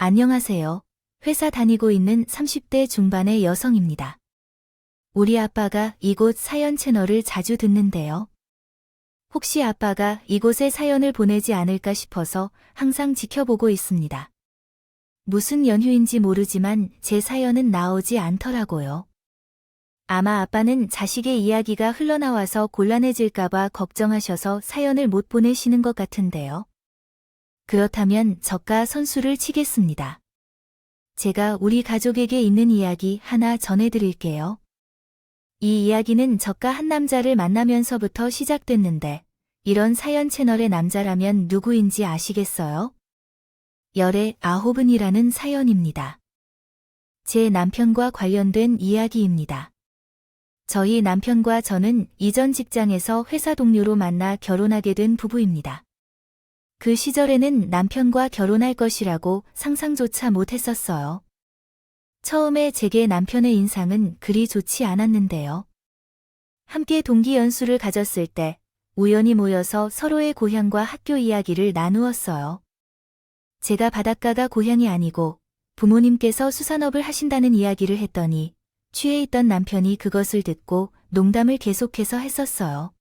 안녕하세요. 회사 다니고 있는 30대 중반의 여성입니다. 우리 아빠가 이곳 사연 채널을 자주 듣는데요. 혹시 아빠가 이곳에 사연을 보내지 않을까 싶어서 항상 지켜보고 있습니다. 무슨 연휴인지 모르지만 제 사연은 나오지 않더라고요. 아마 아빠는 자식의 이야기가 흘러나와서 곤란해질까봐 걱정하셔서 사연을 못 보내시는 것 같은데요. 그렇다면 저가 선수를 치겠습니다. 제가 우리 가족에게 있는 이야기 하나 전해드릴게요. 이 이야기는 저가 한 남자를 만나면서부터 시작됐는데 이런 사연 채널의 남자라면 누구인지 아시겠어요? 열의 9은이라는 사연입니다. 제 남편과 관련된 이야기입니다. 저희 남편과 저는 이전 직장에서 회사 동료로 만나 결혼하게 된 부부입니다. 그 시절에는 남편과 결혼할 것이라고 상상조차 못했었어요. 처음에 제게 남편의 인상은 그리 좋지 않았는데요. 함께 동기 연수를 가졌을 때 우연히 모여서 서로의 고향과 학교 이야기를 나누었어요. 제가 바닷가가 고향이 아니고 부모님께서 수산업을 하신다는 이야기를 했더니 취해 있던 남편이 그것을 듣고 농담을 계속해서 했었어요.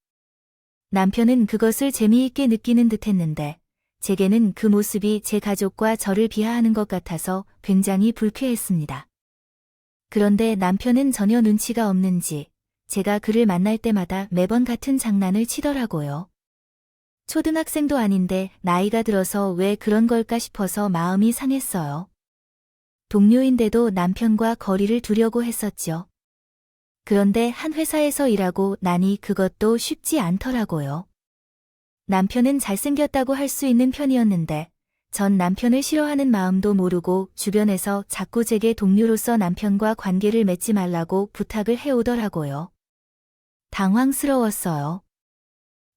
남편은 그것을 재미있게 느끼는 듯 했는데 제게는 그 모습이 제 가족과 저를 비하하는 것 같아서 굉장히 불쾌했습니다. 그런데 남편은 전혀 눈치가 없는지 제가 그를 만날 때마다 매번 같은 장난을 치더라고요. 초등학생도 아닌데 나이가 들어서 왜 그런 걸까 싶어서 마음이 상했어요. 동료인데도 남편과 거리를 두려고 했었죠. 그런데 한 회사에서 일하고 나니 그것도 쉽지 않더라고요. 남편은 잘생겼다고 할 수 있는 편이었는데 전 남편을 싫어하는 마음도 모르고 주변에서 자꾸 제게 동료로서 남편과 관계를 맺지 말라고 부탁을 해오더라고요. 당황스러웠어요.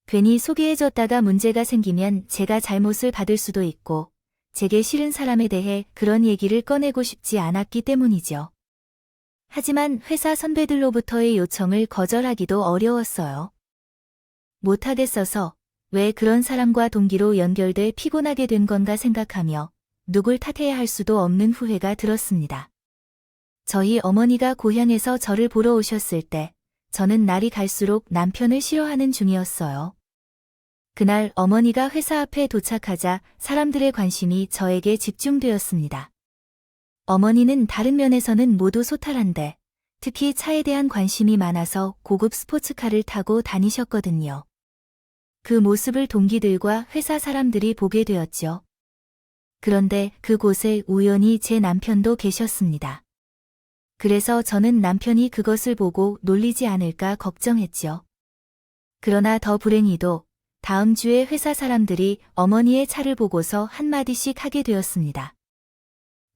괜히 소개해줬다가 문제가 생기면 제가 잘못을 받을 수도 있고 제게 싫은 사람에 대해 그런 얘기를 꺼내고 싶지 않았기 때문이죠. 하지만 회사 선배들로부터의 요청을 거절하기도 어려웠어요. 못하겠어서 왜 그런 사람과 동기로 연결돼 피곤하게 된 건가 생각하며 누굴 탓해야 할 수도 없는 후회가 들었습니다. 저희 어머니가 고향에서 저를 보러 오셨을 때 저는 날이 갈수록 남편을 싫어하는 중이었어요. 그날 어머니가 회사 앞에 도착하자 사람들의 관심이 저에게 집중되었습니다. 어머니는 다른 면에서는 모두 소탈한데 특히 차에 대한 관심이 많아서 고급 스포츠카를 타고 다니셨거든요. 그 모습을 동기들과 회사 사람들이 보게 되었죠. 그런데 그곳에 우연히 제 남편도 계셨습니다. 그래서 저는 남편이 그것을 보고 놀리지 않을까 걱정했죠. 그러나 더 불행히도 다음 주에 회사 사람들이 어머니의 차를 보고서 한마디씩 하게 되었습니다.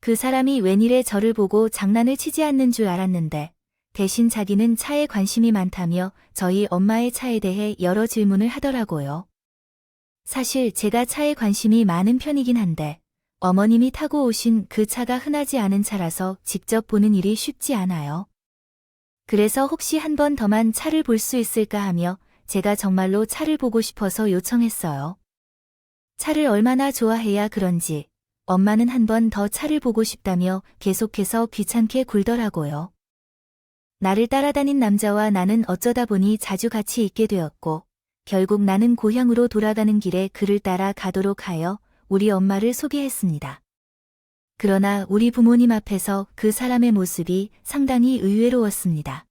그 사람이 웬일에 저를 보고 장난을 치지 않는 줄 알았는데 대신 자기는 차에 관심이 많다며 저희 엄마의 차에 대해 여러 질문을 하더라고요. 사실 제가 차에 관심이 많은 편이긴 한데 어머님이 타고 오신 그 차가 흔하지 않은 차라서 직접 보는 일이 쉽지 않아요. 그래서 혹시 한 번 더만 차를 볼 수 있을까 하며 제가 정말로 차를 보고 싶어서 요청했어요. 차를 얼마나 좋아해야 그런지 엄마는 한 번 더 차를 보고 싶다며 계속해서 귀찮게 굴더라고요. 나를 따라다닌 남자와 나는 어쩌다 보니 자주 같이 있게 되었고 결국 나는 고향으로 돌아가는 길에 그를 따라 가도록 하여 우리 엄마를 소개했습니다. 그러나 우리 부모님 앞에서 그 사람의 모습이 상당히 의외로웠습니다.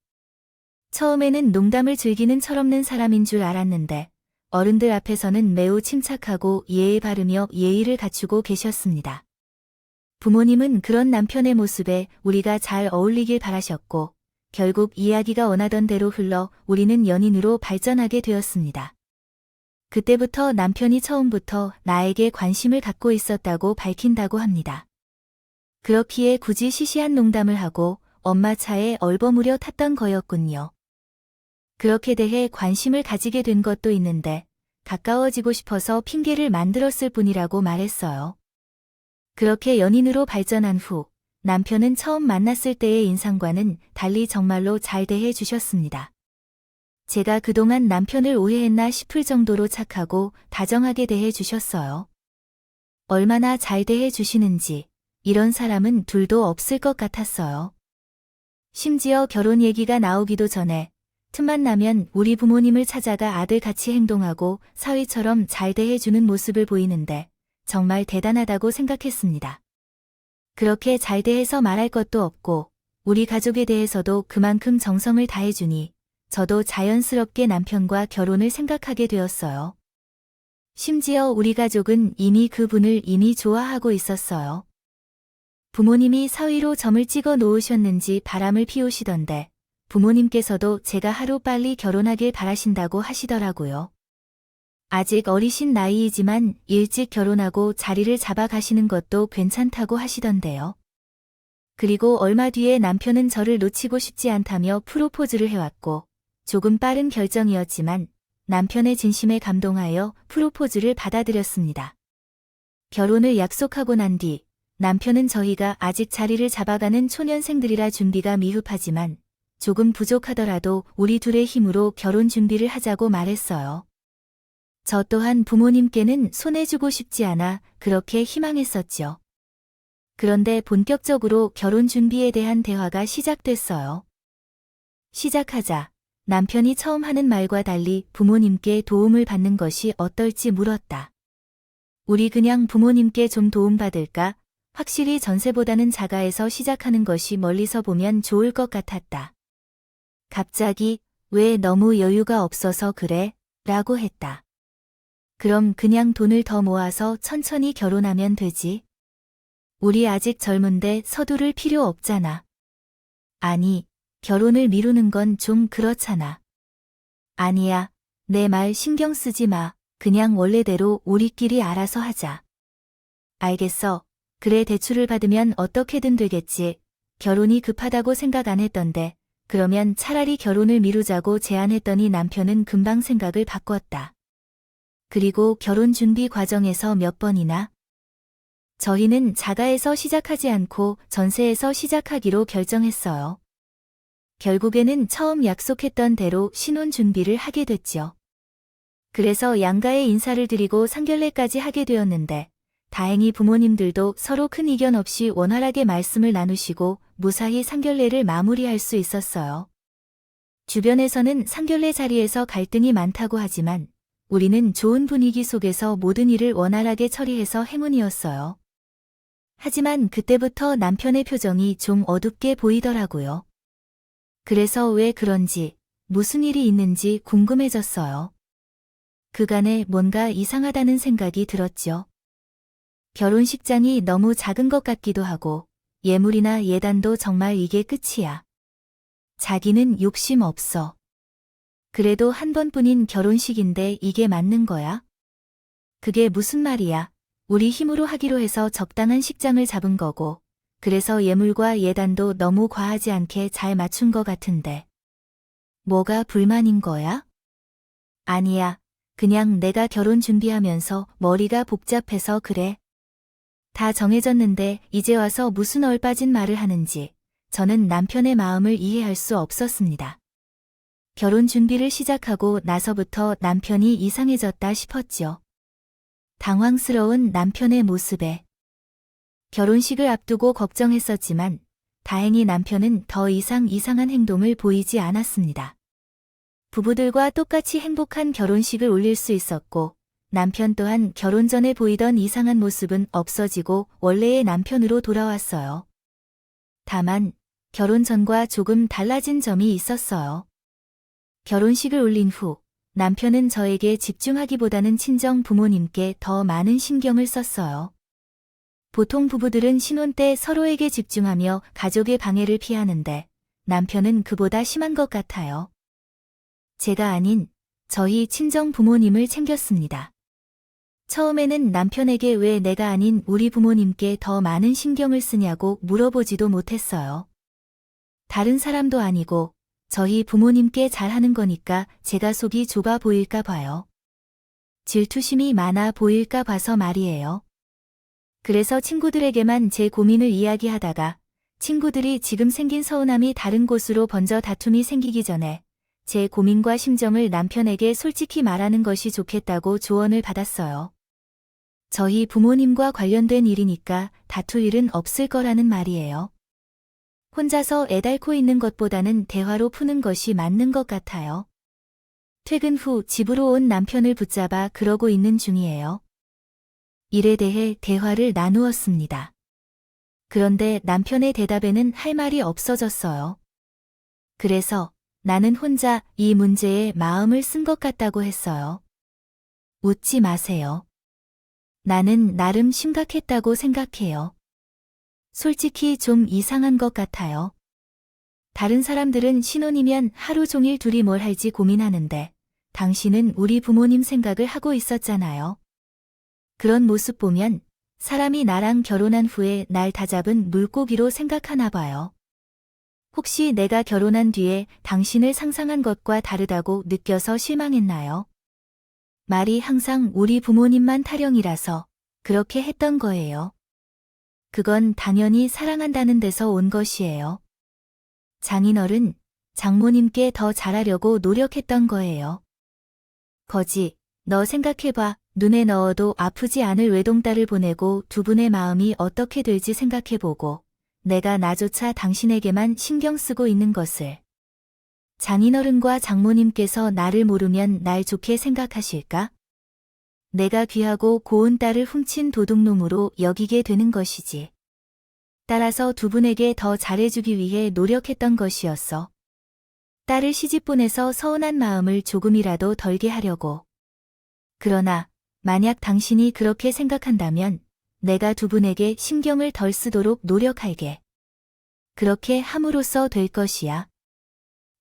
처음에는 농담을 즐기는 철없는 사람인 줄 알았는데 어른들 앞에서는 매우 침착하고 예에 바르며 예의를 갖추고 계셨습니다. 부모님은 그런 남편의 모습에 우리가 잘 어울리길 바라셨고 결국 이야기가 원하던 대로 흘러 우리는 연인으로 발전하게 되었습니다. 그때부터 남편이 처음부터 나에게 관심을 갖고 있었다고 밝힌다고 합니다. 그렇기에 굳이 시시한 농담을 하고 엄마 차에 얼버무려 탔던 거였군요. 그렇게 대해 관심을 가지게 된 것도 있는데 가까워지고 싶어서 핑계를 만들었을 뿐이라고 말했어요. 그렇게 연인으로 발전한 후 남편은 처음 만났을 때의 인상과는 달리 정말로 잘 대해 주셨습니다. 제가 그동안 남편을 오해했나 싶을 정도로 착하고 다정하게 대해 주셨어요. 얼마나 잘 대해 주시는지 이런 사람은 둘도 없을 것 같았어요. 심지어 결혼 얘기가 나오기도 전에 틈만 나면 우리 부모님을 찾아가 아들같이 행동하고 사위처럼 잘 대해주는 모습을 보이는데 정말 대단하다고 생각했습니다. 그렇게 잘 대해서 말할 것도 없고 우리 가족에 대해서도 그만큼 정성을 다해주니 저도 자연스럽게 남편과 결혼을 생각하게 되었어요. 심지어 우리 가족은 이미 그분을 좋아하고 있었어요. 부모님이 사위로 점을 찍어 놓으셨는지 바람을 피우시던데 부모님께서도 제가 하루빨리 결혼하길 바라신다고 하시더라고요. 아직 어리신 나이이지만 일찍 결혼하고 자리를 잡아가시는 것도 괜찮다고 하시던데요. 그리고 얼마 뒤에 남편은 저를 놓치고 싶지 않다며 프로포즈를 해왔고 조금 빠른 결정이었지만 남편의 진심에 감동하여 프로포즈를 받아들였습니다. 결혼을 약속하고 난 뒤 남편은 저희가 아직 자리를 잡아가는 초년생들이라 준비가 미흡하지만 조금 부족하더라도 우리 둘의 힘으로 결혼 준비를 하자고 말했어요. 저 또한 부모님께는 손해주고 싶지 않아 그렇게 희망했었죠. 그런데 본격적으로 결혼 준비에 대한 대화가 시작됐어요. 시작하자 남편이 처음 하는 말과 달리 부모님께 도움을 받는 것이 어떨지 물었다. 우리 그냥 부모님께 좀 도움받을까? 확실히 전세보다는 자가에서 시작하는 것이 멀리서 보면 좋을 것 같았다. 갑자기 왜 너무 여유가 없어서 그래? 라고 했다. 그럼 그냥 돈을 더 모아서 천천히 결혼하면 되지. 우리 아직 젊은데 서두를 필요 없잖아. 아니, 결혼을 미루는 건 좀 그렇잖아. 아니야, 내 말 신경 쓰지 마. 그냥 원래대로 우리끼리 알아서 하자. 알겠어. 그래 대출을 받으면 어떻게든 되겠지. 결혼이 급하다고 생각 안 했던데. 그러면 차라리 결혼을 미루자고 제안했더니 남편은 금방 생각을 바꿨다. 그리고 결혼 준비 과정에서 몇 번이나 저희는 자가에서 시작하지 않고 전세에서 시작하기로 결정했어요. 결국에는 처음 약속했던 대로 신혼 준비를 하게 됐죠. 그래서 양가에 인사를 드리고 상견례까지 하게 되었는데 다행히 부모님들도 서로 큰 이견 없이 원활하게 말씀을 나누시고 무사히 상견례를 마무리할 수 있었어요. 주변에서는 상견례 자리에서 갈등이 많다고 하지만 우리는 좋은 분위기 속에서 모든 일을 원활하게 처리해서 행운이었어요. 하지만 그때부터 남편의 표정이 좀 어둡게 보이더라고요. 그래서 왜 그런지, 무슨 일이 있는지 궁금해졌어요. 그간에 뭔가 이상하다는 생각이 들었죠. 결혼식장이 너무 작은 것 같기도 하고 예물이나 예단도 정말 이게 끝이야. 자기는 욕심 없어. 그래도 한 번뿐인 결혼식인데 이게 맞는 거야? 그게 무슨 말이야? 우리 힘으로 하기로 해서 적당한 식장을 잡은 거고 그래서 예물과 예단도 너무 과하지 않게 잘 맞춘 것 같은데. 뭐가 불만인 거야? 아니야. 그냥 내가 결혼 준비하면서 머리가 복잡해서 그래. 다 정해졌는데 이제 와서 무슨 얼빠진 말을 하는지 저는 남편의 마음을 이해할 수 없었습니다. 결혼 준비를 시작하고 나서부터 남편이 이상해졌다 싶었죠. 당황스러운 남편의 모습에 결혼식을 앞두고 걱정했었지만 다행히 남편은 더 이상 이상한 행동을 보이지 않았습니다. 부부들과 똑같이 행복한 결혼식을 올릴 수 있었고 남편 또한 결혼 전에 보이던 이상한 모습은 없어지고 원래의 남편으로 돌아왔어요. 다만 결혼 전과 조금 달라진 점이 있었어요. 결혼식을 올린 후 남편은 저에게 집중하기보다는 친정 부모님께 더 많은 신경을 썼어요. 보통 부부들은 신혼 때 서로에게 집중하며 가족의 방해를 피하는데 남편은 그보다 심한 것 같아요. 제가 아닌 저희 친정 부모님을 챙겼습니다. 처음에는 남편에게 왜 내가 아닌 우리 부모님께 더 많은 신경을 쓰냐고 물어보지도 못했어요. 다른 사람도 아니고 저희 부모님께 잘하는 거니까 제가 속이 좁아 보일까 봐요. 질투심이 많아 보일까 봐서 말이에요. 그래서 친구들에게만 제 고민을 이야기하다가 친구들이 지금 생긴 서운함이 다른 곳으로 번져 다툼이 생기기 전에 제 고민과 심정을 남편에게 솔직히 말하는 것이 좋겠다고 조언을 받았어요. 저희 부모님과 관련된 일이니까 다툴 일은 없을 거라는 말이에요. 혼자서 애달고 있는 것보다는 대화로 푸는 것이 맞는 것 같아요. 퇴근 후 집으로 온 남편을 붙잡아 그러고 있는 중이에요. 일에 대해 대화를 나누었습니다. 그런데 남편의 대답에는 할 말이 없어졌어요. 그래서 나는 혼자 이 문제에 마음을 쓴 것 같다고 했어요. 웃지 마세요. 나는 나름 심각했다고 생각해요. 솔직히 좀 이상한 것 같아요. 다른 사람들은 신혼이면 하루 종일 둘이 뭘 할지 고민하는데 당신은 우리 부모님 생각을 하고 있었잖아요. 그런 모습 보면 사람이 나랑 결혼한 후에 날 다잡은 물고기로 생각하나 봐요. 혹시 내가 결혼한 뒤에 당신을 상상한 것과 다르다고 느껴서 실망했나요? 말이 항상 우리 부모님만 타령이라서 그렇게 했던 거예요. 그건 당연히 사랑한다는 데서 온 것이에요. 장인어른, 장모님께 더 잘하려고 노력했던 거예요. 거지, 너 생각해봐. 눈에 넣어도 아프지 않을 외동딸을 보내고 두 분의 마음이 어떻게 될지 생각해보고 내가 나조차 당신에게만 신경 쓰고 있는 것을. 장인어른과 장모님께서 나를 모르면 날 좋게 생각하실까? 내가 귀하고 고운 딸을 훔친 도둑놈으로 여기게 되는 것이지. 따라서 두 분에게 더 잘해주기 위해 노력했던 것이었어. 딸을 시집 보내서 서운한 마음을 조금이라도 덜게 하려고. 그러나 만약 당신이 그렇게 생각한다면 내가 두 분에게 신경을 덜 쓰도록 노력할게. 그렇게 함으로써 될 것이야.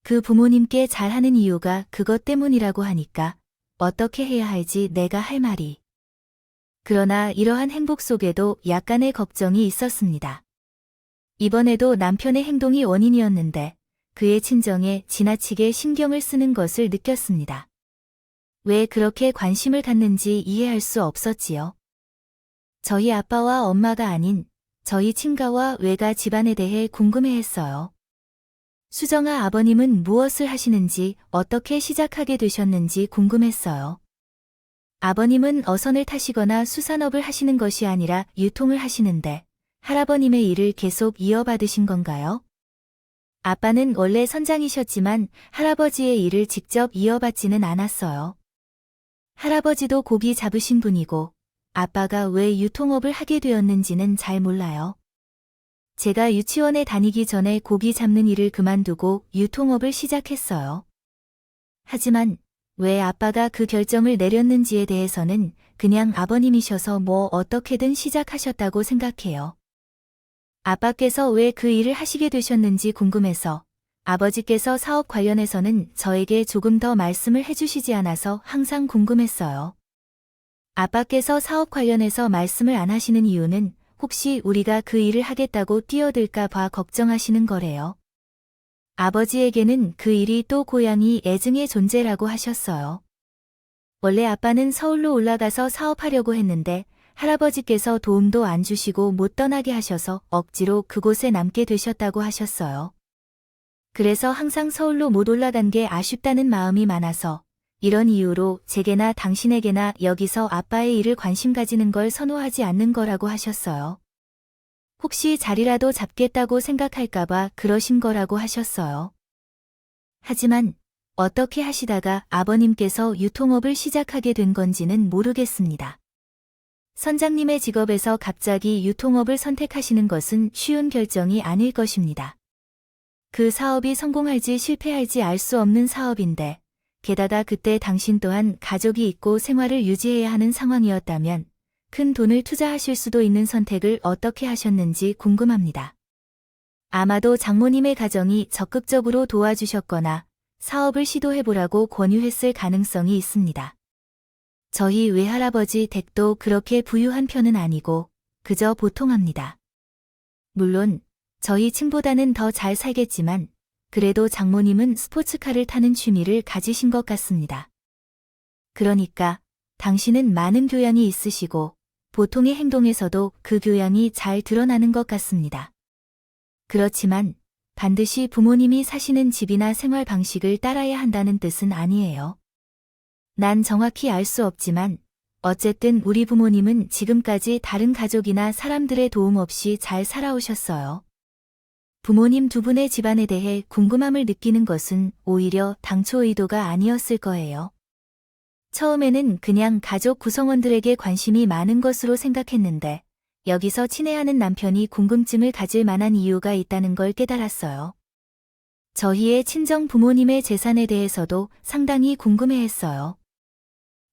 그 부모님께 잘하는 이유가 그것 때문이라고 하니까 어떻게 해야 할지 내가 할 말이. 그러나 이러한 행복 속에도 약간의 걱정이 있었습니다. 이번에도 남편의 행동이 원인이었는데 그의 친정에 지나치게 신경을 쓰는 것을 느꼈습니다. 왜 그렇게 관심을 갖는지 이해할 수 없었지요. 저희 아빠와 엄마가 아닌 저희 친가와 외가 집안에 대해 궁금해했어요. 수정아 아버님은 무엇을 하시는지 어떻게 시작하게 되셨는지 궁금했어요. 아버님은 어선을 타시거나 수산업을 하시는 것이 아니라 유통을 하시는데 할아버님의 일을 계속 이어받으신 건가요? 아빠는 원래 선장이셨지만 할아버지의 일을 직접 이어받지는 않았어요. 할아버지도 고기 잡으신 분이고 아빠가 왜 유통업을 하게 되었는지는 잘 몰라요. 제가 유치원에 다니기 전에 고기 잡는 일을 그만두고 유통업을 시작했어요. 하지만 왜 아빠가 그 결정을 내렸는지에 대해서는 그냥 아버님이셔서 뭐 어떻게든 시작하셨다고 생각해요. 아빠께서 왜 그 일을 하시게 되셨는지 궁금해서 아버지께서 사업 관련해서는 저에게 조금 더 말씀을 해주시지 않아서 항상 궁금했어요. 아빠께서 사업 관련해서 말씀을 안 하시는 이유는 혹시 우리가 그 일을 하겠다고 뛰어들까 봐 걱정하시는 거래요. 아버지에게는 그 일이 또 고향이 애증의 존재라고 하셨어요. 원래 아빠는 서울로 올라가서 사업하려고 했는데 할아버지께서 도움도 안 주시고 못 떠나게 하셔서 억지로 그곳에 남게 되셨다고 하셨어요. 그래서 항상 서울로 못 올라간 게 아쉽다는 마음이 많아서 이런 이유로 제게나 당신에게나 여기서 아빠의 일을 관심 가지는 걸 선호하지 않는 거라고 하셨어요. 혹시 자리라도 잡겠다고 생각할까봐 그러신 거라고 하셨어요. 하지만 어떻게 하시다가 아버님께서 유통업을 시작하게 된 건지는 모르겠습니다. 선장님의 직업에서 갑자기 유통업을 선택하시는 것은 쉬운 결정이 아닐 것입니다. 그 사업이 성공할지 실패할지 알 수 없는 사업인데 게다가 그때 당신 또한 가족이 있고 생활을 유지해야 하는 상황이었다면 큰 돈을 투자하실 수도 있는 선택을 어떻게 하셨는지 궁금합니다. 아마도 장모님의 가정이 적극적으로 도와주셨거나 사업을 시도해보라고 권유했을 가능성이 있습니다. 저희 외할아버지 댁도 그렇게 부유한 편은 아니고 그저 보통합니다. 물론 저희 층보다는 더 잘 살겠지만 그래도 장모님은 스포츠카를 타는 취미를 가지신 것 같습니다. 그러니까 당신은 많은 교양이 있으시고 보통의 행동에서도 그 교양이 잘 드러나는 것 같습니다. 그렇지만 반드시 부모님이 사시는 집이나 생활 방식을 따라야 한다는 뜻은 아니에요. 난 정확히 알 수 없지만 어쨌든 우리 부모님은 지금까지 다른 가족이나 사람들의 도움 없이 잘 살아오셨어요. 부모님 두 분의 집안에 대해 궁금함을 느끼는 것은 오히려 당초 의도가 아니었을 거예요. 처음에는 그냥 가족 구성원들에게 관심이 많은 것으로 생각했는데 여기서 친애하는 남편이 궁금증을 가질 만한 이유가 있다는 걸 깨달았어요. 저희의 친정 부모님의 재산에 대해서도 상당히 궁금해했어요.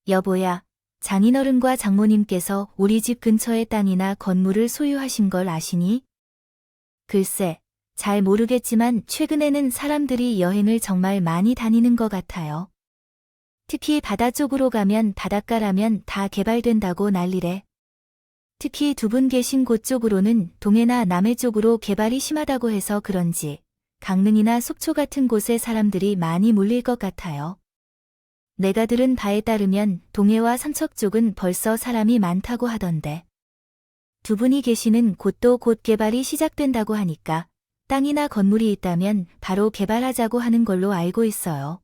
여보야, 장인어른과 장모님께서 우리 집 근처의 땅이나 건물을 소유하신 걸 아시니? 글쎄, 잘 모르겠지만 최근에는 사람들이 여행을 정말 많이 다니는 것 같아요. 특히 바다 쪽으로 가면 바닷가라면 다 개발된다고 난리래. 특히 두 분 계신 곳 쪽으로는 동해나 남해 쪽으로 개발이 심하다고 해서 그런지 강릉이나 속초 같은 곳에 사람들이 많이 몰릴 것 같아요. 내가 들은 바에 따르면 동해와 삼척 쪽은 벌써 사람이 많다고 하던데. 두 분이 계시는 곳도 곧 개발이 시작된다고 하니까 땅이나 건물이 있다면 바로 개발하자고 하는 걸로 알고 있어요.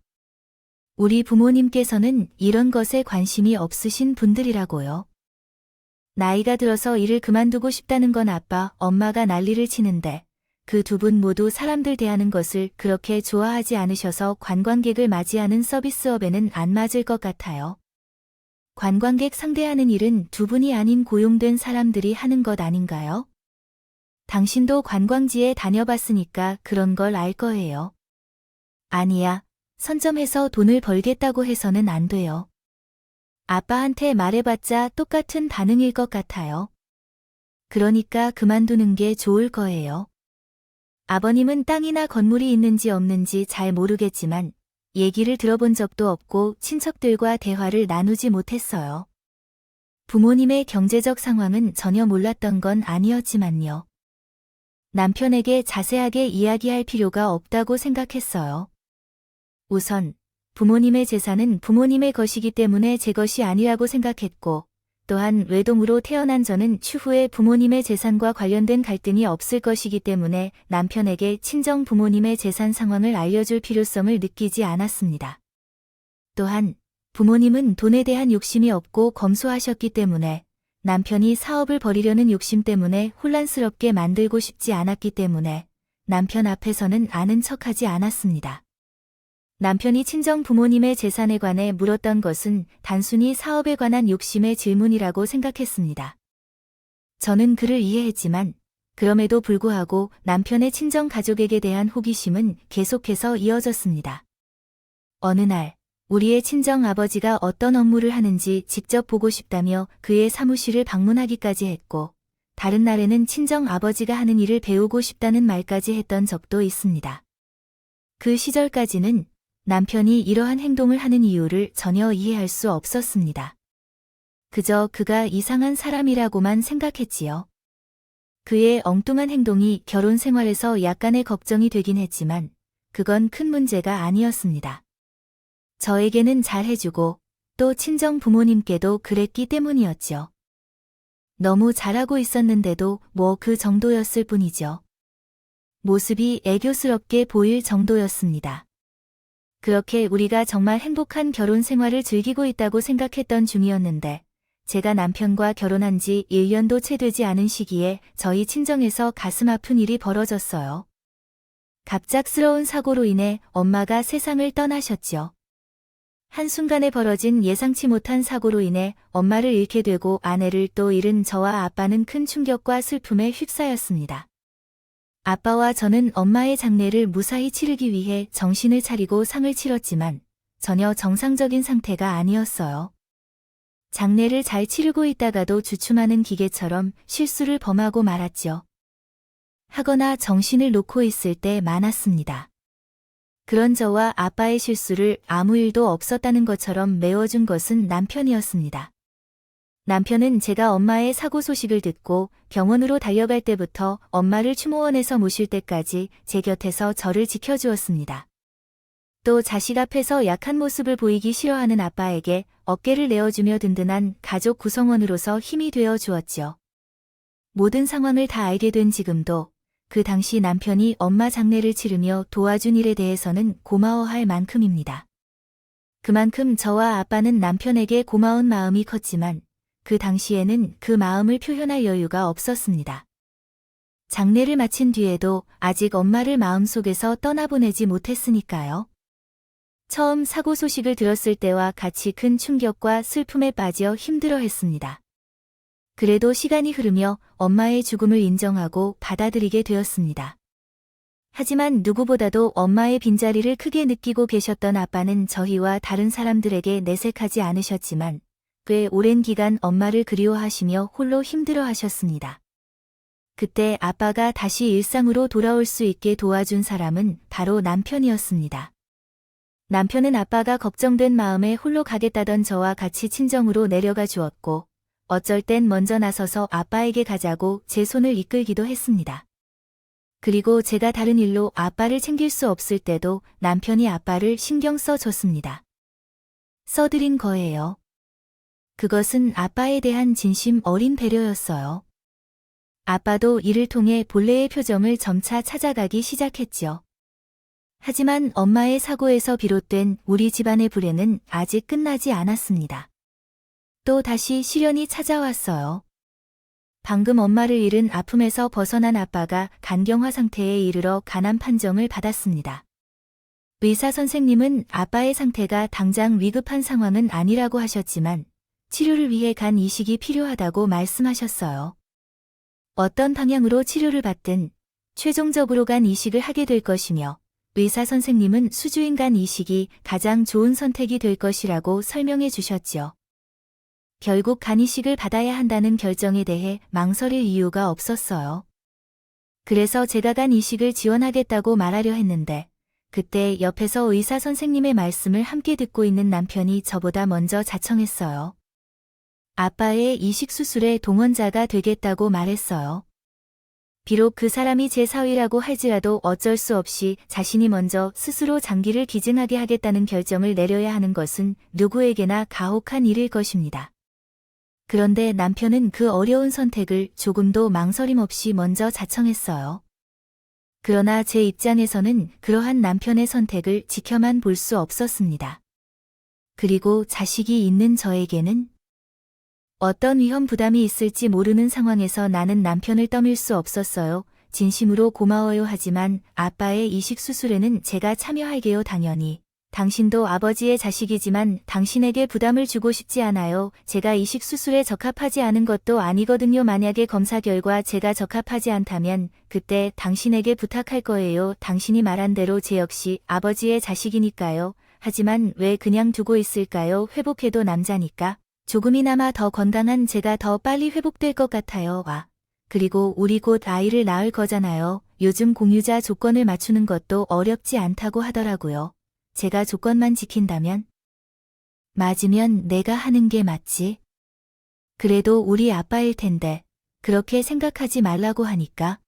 우리 부모님께서는 이런 것에 관심이 없으신 분들이라고요. 나이가 들어서 일을 그만두고 싶다는 건 아빠, 엄마가 난리를 치는데 그 두 분 모두 사람들 대하는 것을 그렇게 좋아하지 않으셔서 관광객을 맞이하는 서비스업에는 안 맞을 것 같아요. 관광객 상대하는 일은 두 분이 아닌 고용된 사람들이 하는 것 아닌가요? 당신도 관광지에 다녀봤으니까 그런 걸 알 거예요. 아니야, 선점해서 돈을 벌겠다고 해서는 안 돼요. 아빠한테 말해봤자 똑같은 반응일 것 같아요. 그러니까 그만두는 게 좋을 거예요. 아버님은 땅이나 건물이 있는지 없는지 잘 모르겠지만 얘기를 들어본 적도 없고 친척들과 대화를 나누지 못했어요. 부모님의 경제적 상황은 전혀 몰랐던 건 아니었지만요. 남편에게 자세하게 이야기할 필요가 없다고 생각했어요. 우선 부모님의 재산은 부모님의 것이기 때문에 제 것이 아니라고 생각했고 또한 외동으로 태어난 저는 추후에 부모님의 재산과 관련된 갈등이 없을 것이기 때문에 남편에게 친정 부모님의 재산 상황을 알려줄 필요성을 느끼지 않았습니다. 또한 부모님은 돈에 대한 욕심이 없고 검소하셨기 때문에 남편이 사업을 벌이려는 욕심 때문에 혼란스럽게 만들고 싶지 않았기 때문에 남편 앞에서는 아는 척하지 않았습니다. 남편이 친정 부모님의 재산에 관해 물었던 것은 단순히 사업에 관한 욕심의 질문이라고 생각했습니다. 저는 그를 이해했지만 그럼에도 불구하고 남편의 친정 가족에게 대한 호기심은 계속해서 이어졌습니다. 어느 날 우리의 친정 아버지가 어떤 업무를 하는지 직접 보고 싶다며 그의 사무실을 방문하기까지 했고 다른 날에는 친정 아버지가 하는 일을 배우고 싶다는 말까지 했던 적도 있습니다. 그 시절까지는 남편이 이러한 행동을 하는 이유를 전혀 이해할 수 없었습니다. 그저 그가 이상한 사람이라고만 생각했지요. 그의 엉뚱한 행동이 결혼 생활에서 약간의 걱정이 되긴 했지만 그건 큰 문제가 아니었습니다. 저에게는 잘해주고 또 친정 부모님께도 그랬기 때문이었죠. 너무 잘하고 있었는데도 뭐 그 정도였을 뿐이죠. 모습이 애교스럽게 보일 정도였습니다. 그렇게 우리가 정말 행복한 결혼 생활을 즐기고 있다고 생각했던 중이었는데 제가 남편과 결혼한 지 1년도 채 되지 않은 시기에 저희 친정에서 가슴 아픈 일이 벌어졌어요. 갑작스러운 사고로 인해 엄마가 세상을 떠나셨죠. 한순간에 벌어진 예상치 못한 사고로 인해 엄마를 잃게 되고 아내를 또 잃은 저와 아빠는 큰 충격과 슬픔에 휩싸였습니다. 아빠와 저는 엄마의 장례를 무사히 치르기 위해 정신을 차리고 상을 치렀지만 전혀 정상적인 상태가 아니었어요. 장례를 잘 치르고 있다가도 주춤하는 기계처럼 실수를 범하고 말았죠. 하거나 정신을 놓고 있을 때 많았습니다. 그런 저와 아빠의 실수를 아무 일도 없었다는 것처럼 메워준 것은 남편이었습니다. 남편은 제가 엄마의 사고 소식을 듣고 병원으로 달려갈 때부터 엄마를 추모원에서 모실 때까지 제 곁에서 저를 지켜주었습니다. 또 자식 앞에서 약한 모습을 보이기 싫어하는 아빠에게 어깨를 내어주며 든든한 가족 구성원으로서 힘이 되어 주었죠. 모든 상황을 다 알게 된 지금도 그 당시 남편이 엄마 장례를 치르며 도와준 일에 대해서는 고마워할 만큼입니다. 그만큼 저와 아빠는 남편에게 고마운 마음이 컸지만 그 당시에는 그 마음을 표현할 여유가 없었습니다. 장례를 마친 뒤에도 아직 엄마를 마음속에서 떠나보내지 못했으니까요. 처음 사고 소식을 들었을 때와 같이 큰 충격과 슬픔에 빠져 힘들어했습니다. 그래도 시간이 흐르며 엄마의 죽음을 인정하고 받아들이게 되었습니다. 하지만 누구보다도 엄마의 빈자리를 크게 느끼고 계셨던 아빠는 저희와 다른 사람들에게 내색하지 않으셨지만 꽤 오랜 기간 엄마를 그리워하시며 홀로 힘들어하셨습니다. 그때 아빠가 다시 일상으로 돌아올 수 있게 도와준 사람은 바로 남편이었습니다. 남편은 아빠가 걱정된 마음에 홀로 가겠다던 저와 같이 친정으로 내려가 주었고 어쩔 땐 먼저 나서서 아빠에게 가자고 제 손을 이끌기도 했습니다. 그리고 제가 다른 일로 아빠를 챙길 수 없을 때도 남편이 아빠를 신경 써줬습니다. 써드린 거예요. 그것은 아빠에 대한 진심 어린 배려였어요. 아빠도 이를 통해 본래의 표정을 점차 찾아가기 시작했죠. 하지만 엄마의 사고에서 비롯된 우리 집안의 불행은 아직 끝나지 않았습니다. 또 다시 시련이 찾아왔어요. 방금 엄마를 잃은 아픔에서 벗어난 아빠가 간경화 상태에 이르러 간암 판정을 받았습니다. 의사 선생님은 아빠의 상태가 당장 위급한 상황은 아니라고 하셨지만 치료를 위해 간 이식이 필요하다고 말씀하셨어요. 어떤 방향으로 치료를 받든 최종적으로 간 이식을 하게 될 것이며 의사 선생님은 수주인 간 이식이 가장 좋은 선택이 될 것이라고 설명해 주셨죠. 결국 간 이식을 받아야 한다는 결정에 대해 망설일 이유가 없었어요. 그래서 제가 간 이식을 지원하겠다고 말하려 했는데 그때 옆에서 의사 선생님의 말씀을 함께 듣고 있는 남편이 저보다 먼저 자청했어요. 아빠의 이식 수술의 동원자가 되겠다고 말했어요. 비록 그 사람이 제 사위라고 할지라도 어쩔 수 없이 자신이 먼저 스스로 장기를 기증하게 하겠다는 결정을 내려야 하는 것은 누구에게나 가혹한 일일 것입니다. 그런데 남편은 그 어려운 선택을 조금도 망설임 없이 먼저 자청했어요. 그러나 제 입장에서는 그러한 남편의 선택을 지켜만 볼 수 없었습니다. 그리고 자식이 있는 저에게는 어떤 위험 부담이 있을지 모르는 상황에서 나는 남편을 떠밀 수 없었어요. 진심으로 고마워요. 하지만 아빠의 이식 수술에는 제가 참여할게요. 당연히. 당신도 아버지의 자식이지만 당신에게 부담을 주고 싶지 않아요. 제가 이식 수술에 적합하지 않은 것도 아니거든요. 만약에 검사 결과 제가 적합하지 않다면 그때 당신에게 부탁할 거예요. 당신이 말한 대로 제 역시 아버지의 자식이니까요. 하지만 왜 그냥 두고 있을까요? 회복해도 남자니까. 조금이나마 더 건강한 제가 더 빨리 회복될 것 같아요. 그리고 우리 곧 아이를 낳을 거잖아요. 요즘 공유자 조건을 맞추는 것도 어렵지 않다고 하더라고요. 제가 조건만 지킨다면? 맞으면 내가 하는 게 맞지. 그래도 우리 아빠일 텐데 그렇게 생각하지 말라고 하니까.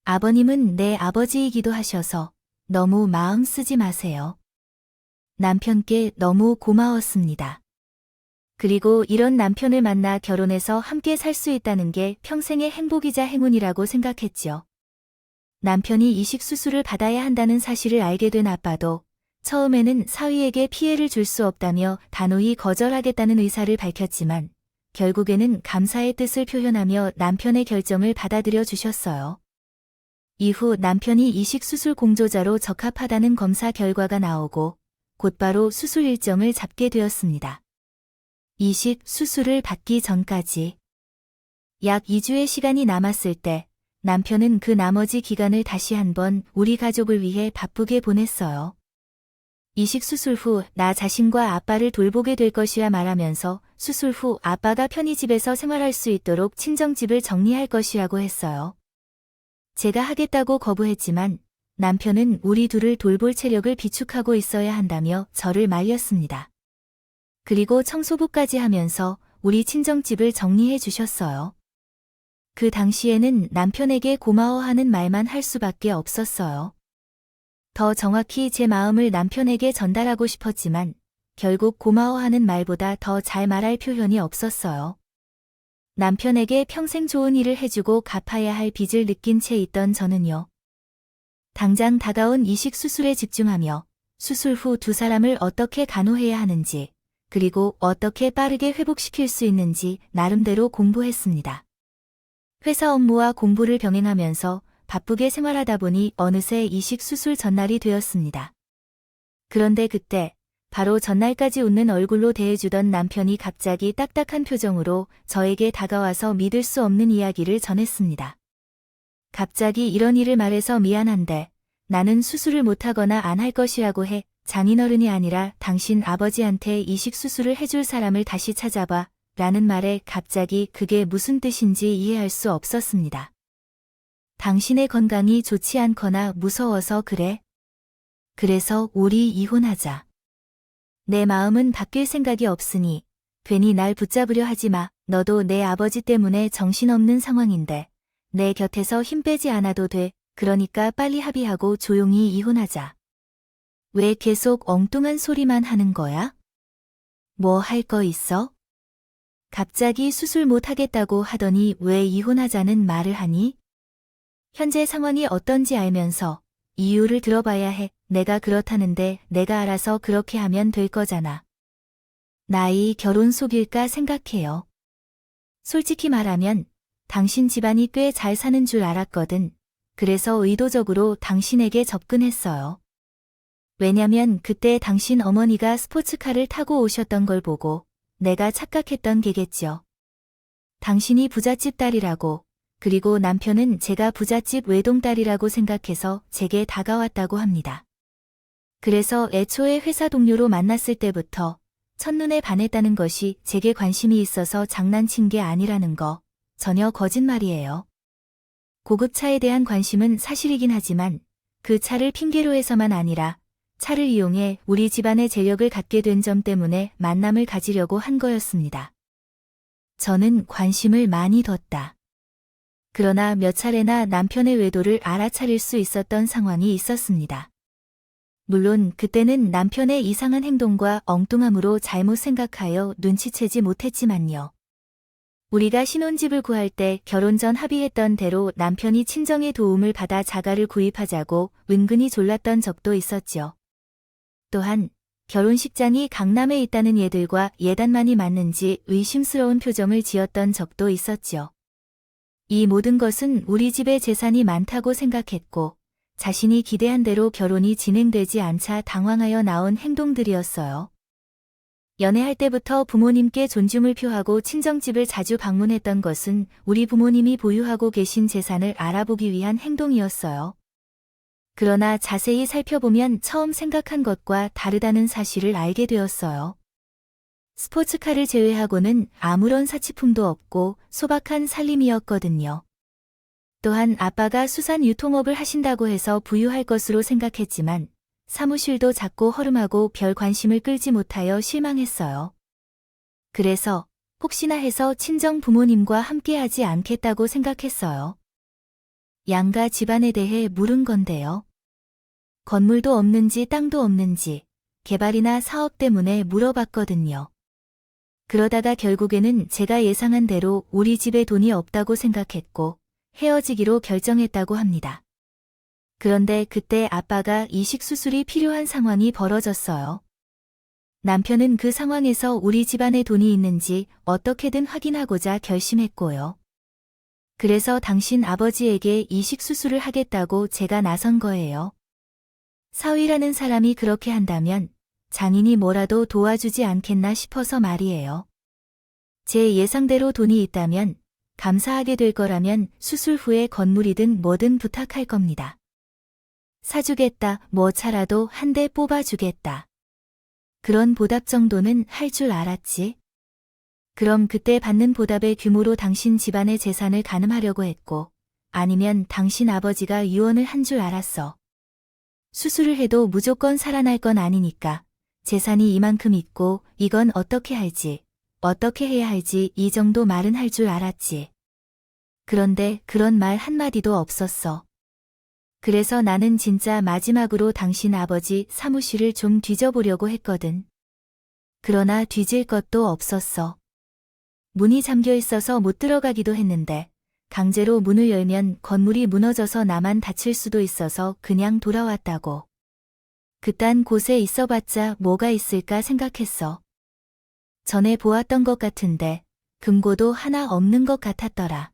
아버님은 내 아버지이기도 하셔서 너무 마음 쓰지 마세요. 남편께 너무 고마웠습니다. 그리고 이런 남편을 만나 결혼해서 함께 살 수 있다는 게 평생의 행복이자 행운이라고 생각했죠. 남편이 이식 수술을 받아야 한다는 사실을 알게 된 아빠도 처음에는 사위에게 피해를 줄 수 없다며 단호히 거절하겠다는 의사를 밝혔지만 결국에는 감사의 뜻을 표현하며 남편의 결정을 받아들여 주셨어요. 이후 남편이 이식 수술 공조자로 적합하다는 검사 결과가 나오고 곧바로 수술 일정을 잡게 되었습니다. 이식 수술을 받기 전까지 약 2주의 시간이 남았을 때 남편은 그 나머지 기간을 다시 한번 우리 가족을 위해 바쁘게 보냈어요. 이식 수술 후 나 자신과 아빠를 돌보게 될 것이라 말하면서 수술 후 아빠가 편히 집에서 생활할 수 있도록 친정집을 정리할 것이라고 했어요. 제가 하겠다고 거부했지만 남편은 우리 둘을 돌볼 체력을 비축하고 있어야 한다며 저를 말렸습니다. 그리고 청소부까지 하면서 우리 친정집을 정리해 주셨어요. 그 당시에는 남편에게 고마워하는 말만 할 수밖에 없었어요. 더 정확히 제 마음을 남편에게 전달하고 싶었지만 결국 고마워하는 말보다 더 잘 말할 표현이 없었어요. 남편에게 평생 좋은 일을 해주고 갚아야 할 빚을 느낀 채 있던 저는요. 당장 다가온 이식 수술에 집중하며 수술 후 두 사람을 어떻게 간호해야 하는지, 그리고 어떻게 빠르게 회복시킬 수 있는지 나름대로 공부했습니다. 회사 업무와 공부를 병행하면서 바쁘게 생활하다 보니 어느새 이식 수술 전날이 되었습니다. 그런데 그때 바로 전날까지 웃는 얼굴로 대해주던 남편이 갑자기 딱딱한 표정으로 저에게 다가와서 믿을 수 없는 이야기를 전했습니다. 갑자기 이런 일을 말해서 미안한데 나는 수술을 못하거나 안 할 것이라고 해. 장인어른이 아니라 당신 아버지한테 이식 수술을 해줄 사람을 다시 찾아봐 라는 말에 갑자기 그게 무슨 뜻인지 이해할 수 없었습니다. 당신의 건강이 좋지 않거나 무서워서 그래? 그래서 우리 이혼하자. 내 마음은 바뀔 생각이 없으니 괜히 날 붙잡으려 하지 마. 너도 내 아버지 때문에 정신없는 상황인데 내 곁에서 힘 빼지 않아도 돼. 그러니까 빨리 합의하고 조용히 이혼하자. 왜 계속 엉뚱한 소리만 하는 거야? 뭐 할 거 있어? 갑자기 수술 못 하겠다고 하더니 왜 이혼하자는 말을 하니? 현재 상황이 어떤지 알면서 이유를 들어봐야 해. 내가 그렇다는데 내가 알아서 그렇게 하면 될 거잖아. 나이 결혼 속일까 생각해요. 솔직히 말하면 당신 집안이 꽤 잘 사는 줄 알았거든. 그래서 의도적으로 당신에게 접근했어요. 왜냐면 그때 당신 어머니가 스포츠카를 타고 오셨던 걸 보고 내가 착각했던 게겠죠. 당신이 부잣집 딸이라고, 그리고 남편은 제가 부잣집 외동딸이라고 생각해서 제게 다가왔다고 합니다. 그래서 애초에 회사 동료로 만났을 때부터 첫눈에 반했다는 것이 제게 관심이 있어서 장난친 게 아니라는 거 전혀 거짓말이에요. 고급차에 대한 관심은 사실이긴 하지만 그 차를 핑계로 해서만 아니라 차를 이용해 우리 집안의 재력을 갖게 된 점 때문에 만남을 가지려고 한 거였습니다. 저는 관심을 많이 뒀다. 그러나 몇 차례나 남편의 외도를 알아차릴 수 있었던 상황이 있었습니다. 물론 그때는 남편의 이상한 행동과 엉뚱함으로 잘못 생각하여 눈치채지 못했지만요. 우리가 신혼집을 구할 때 결혼 전 합의했던 대로 남편이 친정의 도움을 받아 자가를 구입하자고 은근히 졸랐던 적도 있었죠. 또한 결혼식장이 강남에 있다는 얘들과 예단만이 맞는지 의심스러운 표정을 지었던 적도 있었죠. 이 모든 것은 우리 집에 재산이 많다고 생각했고 자신이 기대한 대로 결혼이 진행되지 않자 당황하여 나온 행동들이었어요. 연애할 때부터 부모님께 존중을 표하고 친정집을 자주 방문했던 것은 우리 부모님이 보유하고 계신 재산을 알아보기 위한 행동이었어요. 그러나 자세히 살펴보면 처음 생각한 것과 다르다는 사실을 알게 되었어요. 스포츠카를 제외하고는 아무런 사치품도 없고 소박한 살림이었거든요. 또한 아빠가 수산 유통업을 하신다고 해서 부유할 것으로 생각했지만 사무실도 작고 허름하고 별 관심을 끌지 못하여 실망했어요. 그래서 혹시나 해서 친정 부모님과 함께하지 않겠다고 생각했어요. 양가 집안에 대해 물은 건데요. 건물도 없는지 땅도 없는지 개발이나 사업 때문에 물어봤거든요. 그러다가 결국에는 제가 예상한 대로 우리 집에 돈이 없다고 생각했고 헤어지기로 결정했다고 합니다. 그런데 그때 아빠가 이식 수술이 필요한 상황이 벌어졌어요. 남편은 그 상황에서 우리 집안에 돈이 있는지 어떻게든 확인하고자 결심했고요. 그래서 당신 아버지에게 이식 수술을 하겠다고 제가 나선 거예요. 사위라는 사람이 그렇게 한다면 장인이 뭐라도 도와주지 않겠나 싶어서 말이에요. 제 예상대로 돈이 있다면 감사하게 될 거라면 수술 후에 건물이든 뭐든 부탁할 겁니다. 사주겠다, 뭐 차라도 한 대 뽑아주겠다. 그런 보답 정도는 할 줄 알았지. 그럼 그때 받는 보답의 규모로 당신 집안의 재산을 가늠하려고 했고, 아니면 당신 아버지가 유언을 한 줄 알았어. 수술을 해도 무조건 살아날 건 아니니까 재산이 이만큼 있고 이건 어떻게 할지, 어떻게 해야 할지 이 정도 말은 할 줄 알았지. 그런데 그런 말 한마디도 없었어. 그래서 나는 진짜 마지막으로 당신 아버지 사무실을 좀 뒤져보려고 했거든. 그러나 뒤질 것도 없었어. 문이 잠겨 있어서 못 들어가기도 했는데 강제로 문을 열면 건물이 무너져서 나만 다칠 수도 있어서 그냥 돌아왔다고. 그딴 곳에 있어봤자 뭐가 있을까 생각했어. 전에 보았던 것 같은데 금고도 하나 없는 것 같았더라.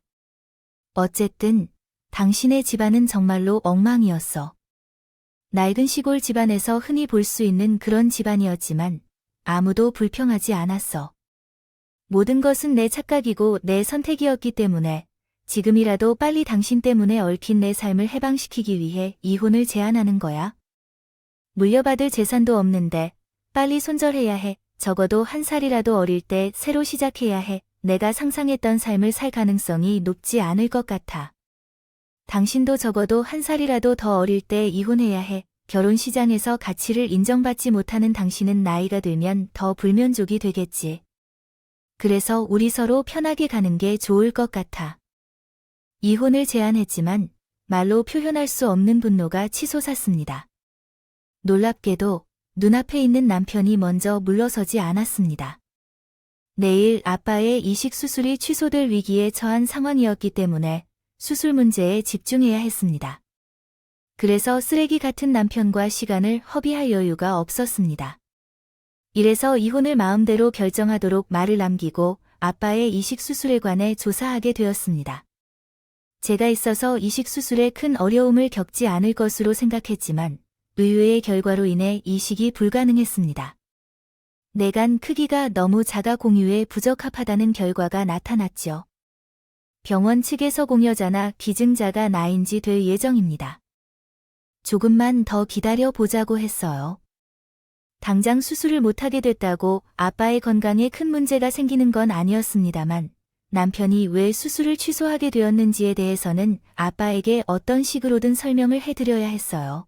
어쨌든 당신의 집안은 정말로 엉망이었어. 낡은 시골 집안에서 흔히 볼 수 있는 그런 집안이었지만 아무도 불평하지 않았어. 모든 것은 내 착각이고 내 선택이었기 때문에 지금이라도 빨리 당신 때문에 얽힌 내 삶을 해방시키기 위해 이혼을 제안하는 거야. 물려받을 재산도 없는데 빨리 손절해야 해. 적어도 한 살이라도 어릴 때 새로 시작해야 해. 내가 상상했던 삶을 살 가능성이 높지 않을 것 같아. 당신도 적어도 한 살이라도 더 어릴 때 이혼해야 해. 결혼 시장에서 가치를 인정받지 못하는 당신은 나이가 들면 더 불면족이 되겠지. 그래서 우리 서로 편하게 가는 게 좋을 것 같아. 이혼을 제안했지만 말로 표현할 수 없는 분노가 치솟았습니다. 놀랍게도 눈앞에 있는 남편이 먼저 물러서지 않았습니다. 내일 아빠의 이식 수술이 취소될 위기에 처한 상황이었기 때문에 수술 문제에 집중해야 했습니다. 그래서 쓰레기 같은 남편과 시간을 허비할 여유가 없었습니다. 이래서 이혼을 마음대로 결정하도록 말을 남기고 아빠의 이식 수술에 관해 조사하게 되었습니다. 제가 있어서 이식 수술에 큰 어려움을 겪지 않을 것으로 생각했지만 의외의 결과로 인해 이식이 불가능했습니다. 내간 크기가 너무 작아 공유에 부적합하다는 결과가 나타났죠. 병원 측에서 공여자나 기증자가 나인지 될 예정입니다. 조금만 더 기다려 보자고 했어요. 당장 수술을 못하게 됐다고 아빠의 건강에 큰 문제가 생기는 건 아니었습니다만 남편이 왜 수술을 취소하게 되었는지에 대해서는 아빠에게 어떤 식으로든 설명을 해드려야 했어요.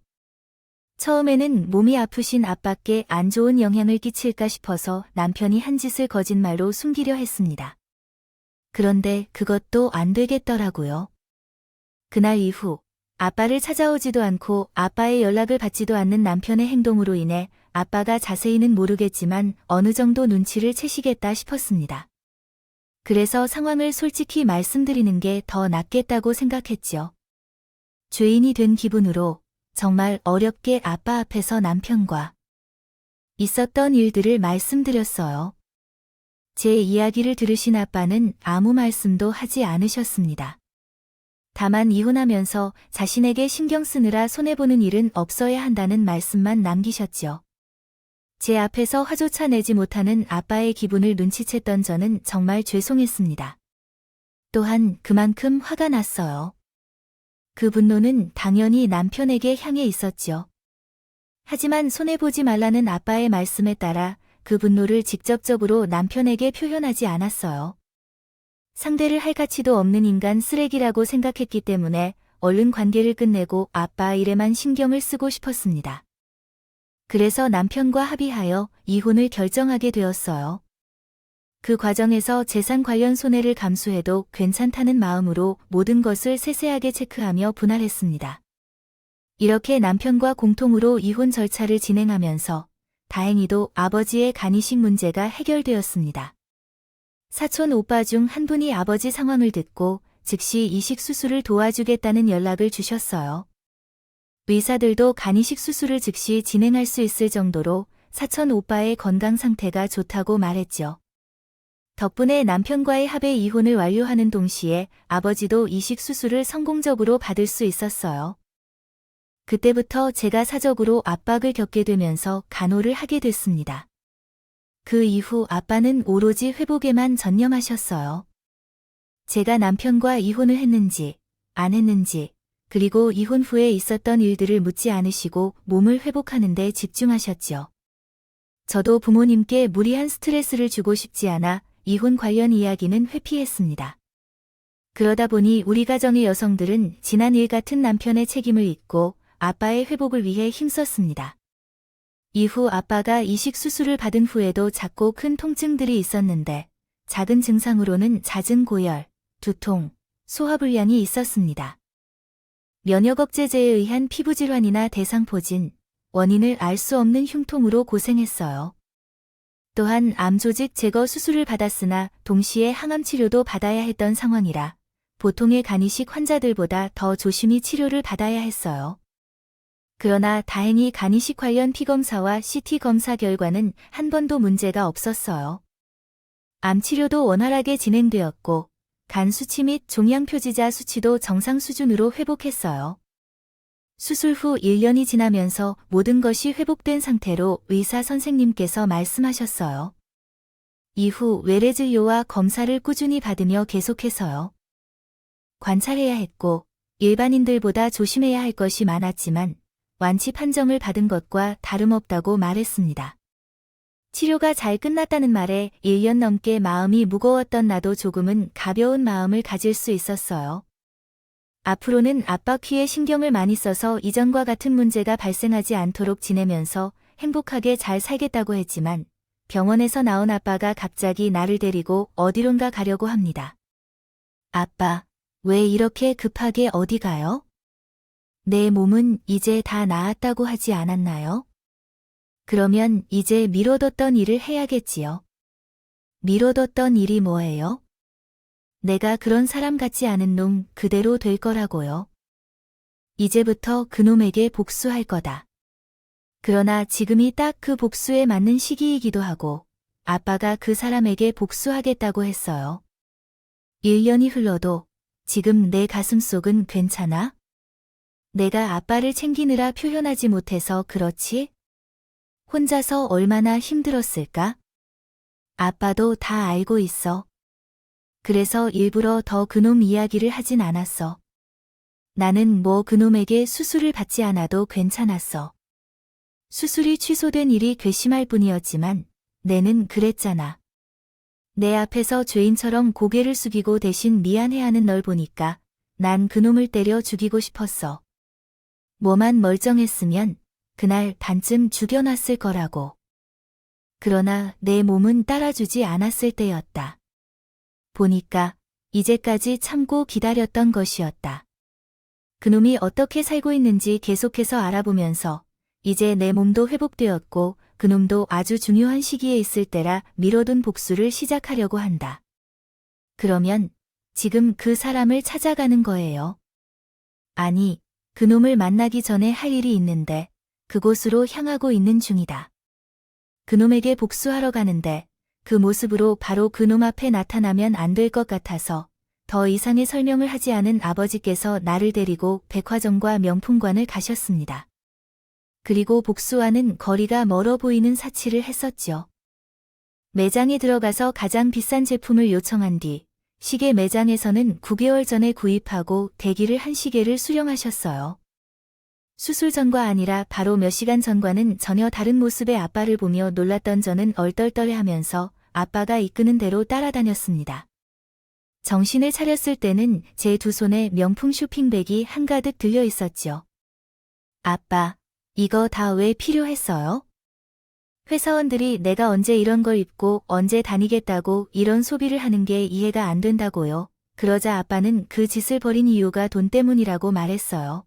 처음에는 몸이 아프신 아빠께 안 좋은 영향을 끼칠까 싶어서 남편이 한 짓을 거짓말로 숨기려 했습니다. 그런데 그것도 안 되겠더라고요. 그날 이후 아빠를 찾아오지도 않고 아빠의 연락을 받지도 않는 남편의 행동으로 인해 아빠가 자세히는 모르겠지만 어느 정도 눈치를 채시겠다 싶었습니다. 그래서 상황을 솔직히 말씀드리는 게 더 낫겠다고 생각했죠. 죄인이 된 기분으로 정말 어렵게 아빠 앞에서 남편과 있었던 일들을 말씀드렸어요. 제 이야기를 들으신 아빠는 아무 말씀도 하지 않으셨습니다. 다만 이혼하면서 자신에게 신경 쓰느라 손해보는 일은 없어야 한다는 말씀만 남기셨죠. 제 앞에서 화조차 내지 못하는 아빠의 기분을 눈치챘던 저는 정말 죄송했습니다. 또한 그만큼 화가 났어요. 그 분노는 당연히 남편에게 향해 있었죠. 하지만 손해보지 말라는 아빠의 말씀에 따라 그 분노를 직접적으로 남편에게 표현하지 않았어요. 상대를 할 가치도 없는 인간 쓰레기라고 생각했기 때문에 얼른 관계를 끝내고 아빠 일에만 신경을 쓰고 싶었습니다. 그래서 남편과 합의하여 이혼을 결정하게 되었어요. 그 과정에서 재산 관련 손해를 감수해도 괜찮다는 마음으로 모든 것을 세세하게 체크하며 분할했습니다. 이렇게 남편과 공통으로 이혼 절차를 진행하면서 다행히도 아버지의 간이식 문제가 해결되었습니다. 사촌 오빠 중 한 분이 아버지 상황을 듣고 즉시 이식 수술을 도와주겠다는 연락을 주셨어요. 의사들도 간이식 수술을 즉시 진행할 수 있을 정도로 사촌 오빠의 건강 상태가 좋다고 말했죠. 덕분에 남편과의 합의 이혼을 완료하는 동시에 아버지도 이식 수술을 성공적으로 받을 수 있었어요. 그때부터 제가 사적으로 압박을 겪게 되면서 간호를 하게 됐습니다. 그 이후 아빠는 오로지 회복에만 전념하셨어요. 제가 남편과 이혼을 했는지, 안 했는지, 그리고 이혼 후에 있었던 일들을 묻지 않으시고 몸을 회복하는 데 집중하셨죠. 저도 부모님께 무리한 스트레스를 주고 싶지 않아 이혼 관련 이야기는 회피했습니다. 그러다 보니 우리 가정의 여성들은 지난 일 같은 남편의 책임을 잊고 아빠의 회복을 위해 힘썼습니다. 이후 아빠가 이식 수술을 받은 후에도 작고 큰 통증들이 있었는데 작은 증상으로는 잦은 고열, 두통, 소화불량이 있었습니다. 면역억제제에 의한 피부질환이나 대상포진, 원인을 알 수 없는 흉통으로 고생했어요. 또한 암조직 제거 수술을 받았으나 동시에 항암 치료도 받아야 했던 상황이라 보통의 간이식 환자들보다 더 조심히 치료를 받아야 했어요. 그러나 다행히 간이식 관련 피검사와 CT 검사 결과는 한 번도 문제가 없었어요. 암 치료도 원활하게 진행되었고 간 수치 및 종양 표지자 수치도 정상 수준으로 회복했어요. 수술 후 1년이 지나면서 모든 것이 회복된 상태로 의사 선생님께서 말씀하셨어요. 이후 외래 진료와 검사를 꾸준히 받으며 계속해서요. 관찰해야 했고 일반인들보다 조심해야 할 것이 많았지만 완치 판정을 받은 것과 다름없다고 말했습니다. 치료가 잘 끝났다는 말에 1년 넘게 마음이 무거웠던 나도 조금은 가벼운 마음을 가질 수 있었어요. 앞으로는 아빠 귀에 신경을 많이 써서 이전과 같은 문제가 발생하지 않도록 지내면서 행복하게 잘 살겠다고 했지만 병원에서 나온 아빠가 갑자기 나를 데리고 어디론가 가려고 합니다. 아빠, 왜 이렇게 급하게 어디 가요? 내 몸은 이제 다 나았다고 하지 않았나요? 그러면 이제 미뤄뒀던 일을 해야겠지요. 미뤄뒀던 일이 뭐예요? 내가 그런 사람 같지 않은 놈 그대로 될 거라고요. 이제부터 그놈에게 복수할 거다. 그러나 지금이 딱 그 복수에 맞는 시기이기도 하고 아빠가 그 사람에게 복수하겠다고 했어요. 1년이 흘러도 지금 내 가슴속은 괜찮아? 내가 아빠를 챙기느라 표현하지 못해서 그렇지? 혼자서 얼마나 힘들었을까? 아빠도 다 알고 있어. 그래서 일부러 더 그놈 이야기를 하진 않았어. 나는 뭐 그놈에게 수술을 받지 않아도 괜찮았어. 수술이 취소된 일이 괘씸할 뿐이었지만 내는 그랬잖아. 내 앞에서 죄인처럼 고개를 숙이고 대신 미안해하는 널 보니까 난 그놈을 때려 죽이고 싶었어. 뭐만 멀쩡했으면 그날 반쯤 죽여놨을 거라고. 그러나 내 몸은 따라주지 않았을 때였다. 보니까 이제까지 참고 기다렸던 것이었다. 그놈이 어떻게 살고 있는지 계속해서 알아보면서 이제 내 몸도 회복되었고 그놈도 아주 중요한 시기에 있을 때라 미뤄둔 복수를 시작하려고 한다. 그러면 지금 그 사람을 찾아가는 거예요. 아니, 그놈을 만나기 전에 할 일이 있는데 그곳으로 향하고 있는 중이다. 그놈에게 복수하러 가는데 그 모습으로 바로 그놈 앞에 나타나면 안 될 것 같아서 더 이상의 설명을 하지 않은 아버지께서 나를 데리고 백화점과 명품관을 가셨습니다. 그리고 복수와는 거리가 멀어 보이는 사치를 했었죠. 매장에 들어가서 가장 비싼 제품을 요청한 뒤 시계 매장에서는 9개월 전에 구입하고 대기를 한 시계를 수령하셨어요. 수술 전과 아니라 바로 몇 시간 전과는 전혀 다른 모습의 아빠를 보며 놀랐던 저는 얼떨떨해하면서 아빠가 이끄는 대로 따라다녔습니다. 정신을 차렸을 때는 제 두 손에 명품 쇼핑백이 한가득 들려 있었죠. 아빠, 이거 다 왜 필요했어요? 회사원들이 내가 언제 이런 걸 입고 언제 다니겠다고 이런 소비를 하는 게 이해가 안 된다고요. 그러자 아빠는 그 짓을 벌인 이유가 돈 때문이라고 말했어요.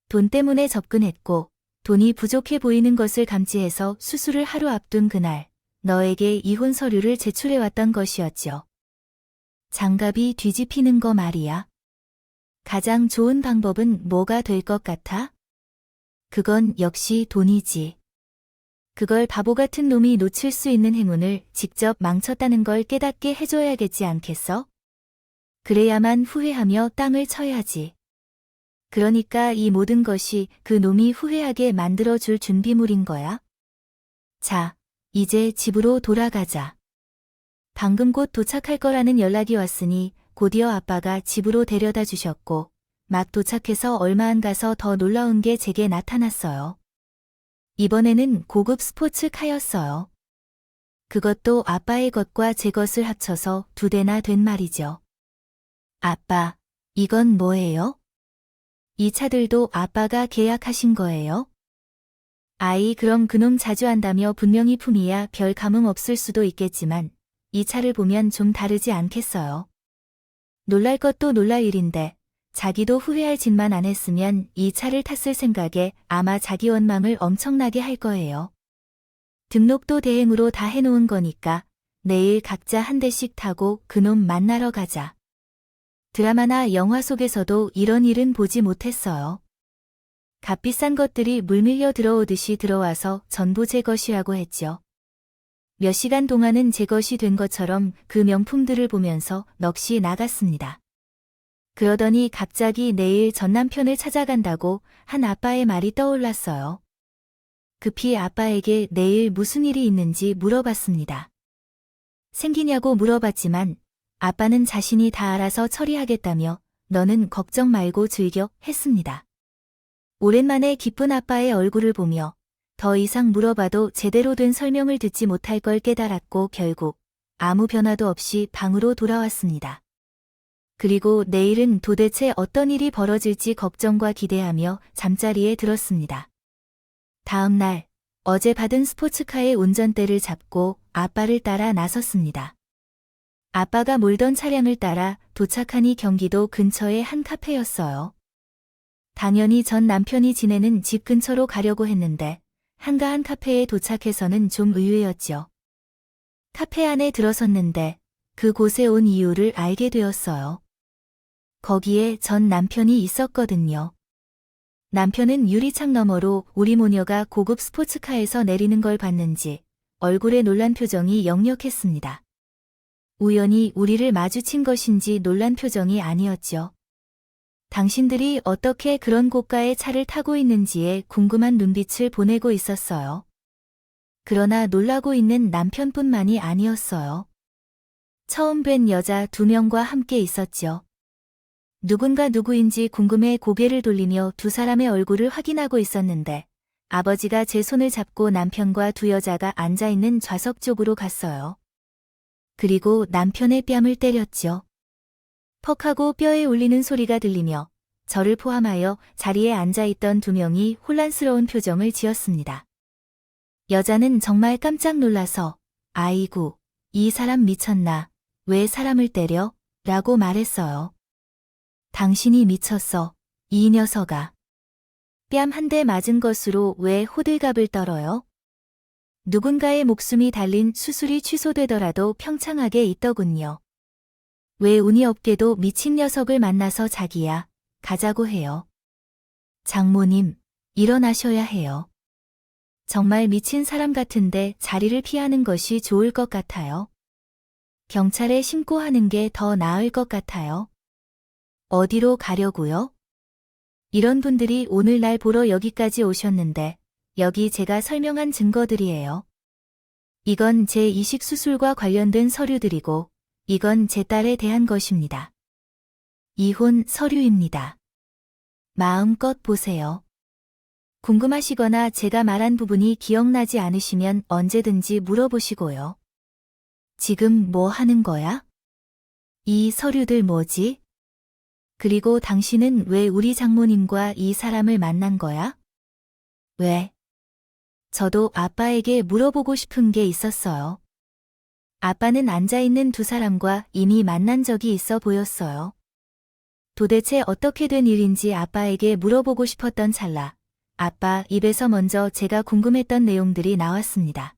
돈 때문에 접근했고 돈이 부족해 보이는 것을 감지해서 수술을 하루 앞둔 그날 너에게 이혼 서류를 제출해왔던 것이었죠. 장갑이 뒤집히는 거 말이야. 가장 좋은 방법은 뭐가 될 것 같아? 그건 역시 돈이지. 그걸 바보 같은 놈이 놓칠 수 있는 행운을 직접 망쳤다는 걸 깨닫게 해줘야겠지 않겠어? 그래야만 후회하며 땅을 쳐야지. 그러니까 이 모든 것이 그 놈이 후회하게 만들어줄 준비물인 거야. 자, 이제 집으로 돌아가자. 방금 곧 도착할 거라는 연락이 왔으니 곧이어 아빠가 집으로 데려다 주셨고 막 도착해서 얼마 안 가서 더 놀라운 게 제게 나타났어요. 이번에는 고급 스포츠카였어요. 그것도 아빠의 것과 제 것을 합쳐서 2대나 된 말이죠. 아빠, 이건 뭐예요? 이 차들도 아빠가 계약하신 거예요? 아이, 그럼 그놈 자주 한다며 분명히 품이야 별 감흥 없을 수도 있겠지만 이 차를 보면 좀 다르지 않겠어요? 놀랄 것도 놀랄 일인데 자기도 후회할 짓만 안 했으면 이 차를 탔을 생각에 아마 자기 원망을 엄청나게 할 거예요. 등록도 대행으로 다 해놓은 거니까 내일 각자 한 대씩 타고 그놈 만나러 가자. 드라마나 영화 속에서도 이런 일은 보지 못했어요. 값비싼 것들이 물밀려 들어오듯이 들어와서 전부 제 것이라고 했죠. 몇 시간 동안은 제 것이 된 것처럼 그 명품들을 보면서 넋이 나갔습니다. 그러더니 갑자기 내일 전 남편을 찾아간다고 한 아빠의 말이 떠올랐어요. 급히 아빠에게 내일 무슨 일이 있는지 물어봤습니다. 생기냐고 물어봤지만 아빠는 자신이 다 알아서 처리하겠다며 너는 걱정 말고 즐겨 했습니다. 오랜만에 기쁜 아빠의 얼굴을 보며 더 이상 물어봐도 제대로 된 설명을 듣지 못할 걸 깨달았고 결국 아무 변화도 없이 방으로 돌아왔습니다. 그리고 내일은 도대체 어떤 일이 벌어질지 걱정과 기대하며 잠자리에 들었습니다. 다음 날 어제 받은 스포츠카의 운전대를 잡고 아빠를 따라 나섰습니다. 아빠가 몰던 차량을 따라 도착하니 경기도 근처의 한 카페였어요. 당연히 전 남편이 지내는 집 근처로 가려고 했는데 한가한 카페에 도착해서는 좀 의외였죠. 카페 안에 들어섰는데 그곳에 온 이유를 알게 되었어요. 거기에 전 남편이 있었거든요. 남편은 유리창 너머로 우리 모녀가 고급 스포츠카에서 내리는 걸 봤는지 얼굴에 놀란 표정이 역력했습니다. 우연히 우리를 마주친 것인지 놀란 표정이 아니었죠. 당신들이 어떻게 그런 고가의 차를 타고 있는지에 궁금한 눈빛을 보내고 있었어요. 그러나 놀라고 있는 남편뿐만이 아니었어요. 처음 뵌 여자 2명과 함께 있었죠. 누군가 누구인지 궁금해 고개를 돌리며 두 사람의 얼굴을 확인하고 있었는데 아버지가 제 손을 잡고 남편과 두 여자가 앉아있는 좌석 쪽으로 갔어요. 그리고 남편의 뺨을 때렸죠. 퍽 하고 뼈에 울리는 소리가 들리며 저를 포함하여 자리에 앉아있던 2명이 혼란스러운 표정을 지었습니다. 여자는 정말 깜짝 놀라서 아이고, 이 사람 미쳤나? 왜 사람을 때려? 라고 말했어요. 당신이 미쳤어, 이 녀석아. 뺨 한 대 맞은 것으로 왜 호들갑을 떨어요? 누군가의 목숨이 달린 수술이 취소되더라도 평창하게 있더군요. 왜 운이 없게도 미친 녀석을 만나서 자기야, 가자고 해요. 장모님, 일어나셔야 해요. 정말 미친 사람 같은데 자리를 피하는 것이 좋을 것 같아요. 경찰에 신고하는 게 더 나을 것 같아요. 어디로 가려고요? 이런 분들이 오늘 날 보러 여기까지 오셨는데 여기 제가 설명한 증거들이에요. 이건 제 이식 수술과 관련된 서류들이고 이건 제 딸에 대한 것입니다. 이혼 서류입니다. 마음껏 보세요. 궁금하시거나 제가 말한 부분이 기억나지 않으시면 언제든지 물어보시고요. 지금 뭐 하는 거야? 이 서류들 뭐지? 그리고 당신은 왜 우리 장모님과 이 사람을 만난 거야? 왜? 저도 아빠에게 물어보고 싶은 게 있었어요. 아빠는 앉아있는 두 사람과 이미 만난 적이 있어 보였어요. 도대체 어떻게 된 일인지 아빠에게 물어보고 싶었던 찰나, 아빠 입에서 먼저 제가 궁금했던 내용들이 나왔습니다.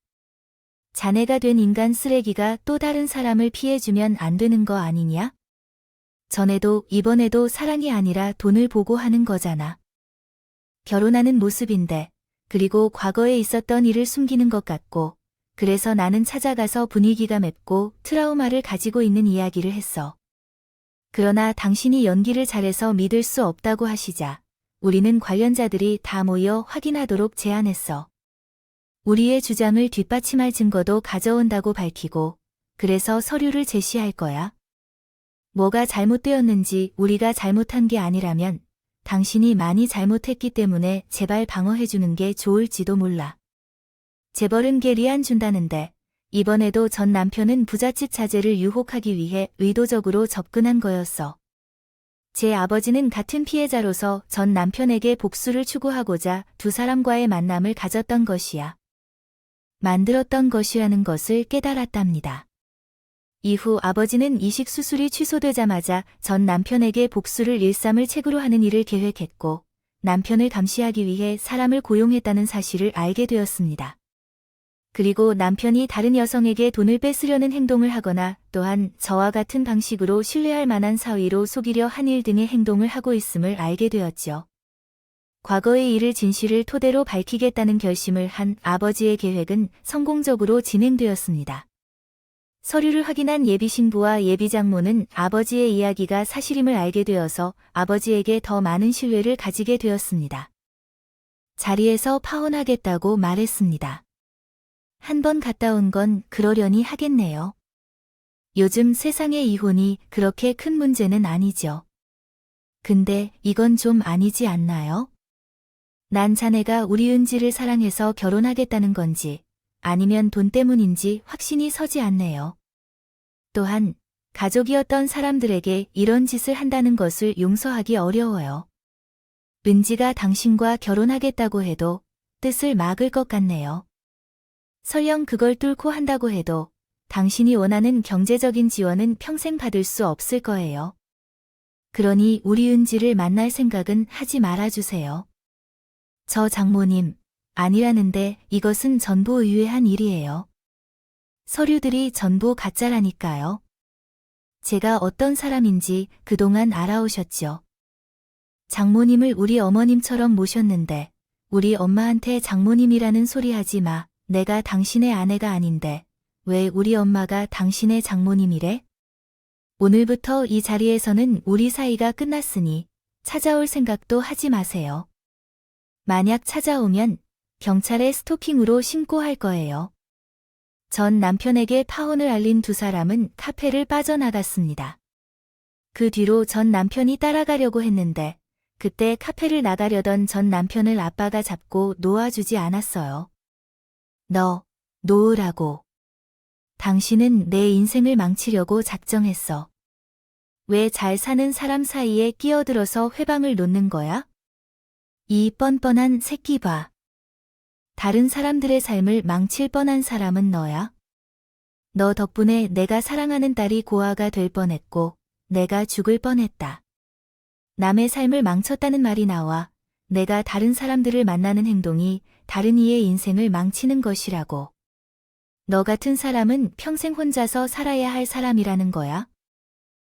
자네가 된 인간 쓰레기가 또 다른 사람을 피해주면 안 되는 거 아니냐? 전에도 이번에도 사랑이 아니라 돈을 보고 하는 거잖아. 결혼하는 모습인데, 그리고 과거에 있었던 일을 숨기는 것 같고, 그래서 나는 찾아가서 분위기가 맵고 트라우마를 가지고 있는 이야기를 했어. 그러나 당신이 연기를 잘해서 믿을 수 없다고 하시자 우리는 관련자들이 다 모여 확인하도록 제안했어. 우리의 주장을 뒷받침할 증거도 가져온다고 밝히고 그래서 서류를 제시할 거야. 뭐가 잘못되었는지 우리가 잘못한 게 아니라면 당신이 많이 잘못했기 때문에 제발 방어해주는 게 좋을지도 몰라. 재벌은 계리안 준다는데 이번에도 전 남편은 부잣집 자제를 유혹하기 위해 의도적으로 접근한 거였어. 제 아버지는 같은 피해자로서 전 남편에게 복수를 추구하고자 두 사람과의 만남을 가졌던 것이야. 만들었던 것이라는 것을 깨달았답니다. 이후 아버지는 이식 수술이 취소되자마자 전 남편에게 복수를 일삼을 책으로 하는 일을 계획했고 남편을 감시하기 위해 사람을 고용했다는 사실을 알게 되었습니다. 그리고 남편이 다른 여성에게 돈을 뺏으려는 행동을 하거나 또한 저와 같은 방식으로 신뢰할 만한 사위로 속이려 한 일 등의 행동을 하고 있음을 알게 되었죠. 과거의 일을 진실을 토대로 밝히겠다는 결심을 한 아버지의 계획은 성공적으로 진행되었습니다. 서류를 확인한 예비신부와 예비장모는 아버지의 이야기가 사실임을 알게 되어서 아버지에게 더 많은 신뢰를 가지게 되었습니다. 자리에서 파혼하겠다고 말했습니다. 한 번 갔다 온 건 그러려니 하겠네요. 요즘 세상의 이혼이 그렇게 큰 문제는 아니죠. 근데 이건 좀 아니지 않나요? 난 자네가 우리 은지를 사랑해서 결혼하겠다는 건지 아니면 돈 때문인지 확신이 서지 않네요. 또한 가족이었던 사람들에게 이런 짓을 한다는 것을 용서하기 어려워요. 은지가 당신과 결혼하겠다고 해도 뜻을 막을 것 같네요. 설령 그걸 뚫고 한다고 해도 당신이 원하는 경제적인 지원은 평생 받을 수 없을 거예요. 그러니 우리 은지를 만날 생각은 하지 말아주세요. 저 장모님, 아니라는데 이것은 전부 의외한 일이에요. 서류들이 전부 가짜라니까요. 제가 어떤 사람인지 그동안 알아오셨죠. 장모님을 우리 어머님처럼 모셨는데 우리 엄마한테 장모님이라는 소리 하지 마. 내가 당신의 아내가 아닌데 왜 우리 엄마가 당신의 장모님이래? 오늘부터 이 자리에서는 우리 사이가 끝났으니 찾아올 생각도 하지 마세요. 만약 찾아오면 경찰에 스토킹으로 신고할 거예요. 전 남편에게 파혼을 알린 두 사람은 카페를 빠져나갔습니다. 그 뒤로 전 남편이 따라가려고 했는데 그때 카페를 나가려던 전 남편을 아빠가 잡고 놓아주지 않았어요. 너, 놓으라고. 당신은 내 인생을 망치려고 작정했어. 왜 잘 사는 사람 사이에 끼어들어서 회방을 놓는 거야? 이 뻔뻔한 새끼 봐. 다른 사람들의 삶을 망칠 뻔한 사람은 너야. 너 덕분에 내가 사랑하는 딸이 고아가 될 뻔했고 내가 죽을 뻔했다. 남의 삶을 망쳤다는 말이 나와 내가 다른 사람들을 만나는 행동이 다른 이의 인생을 망치는 것이라고. 너 같은 사람은 평생 혼자서 살아야 할 사람이라는 거야.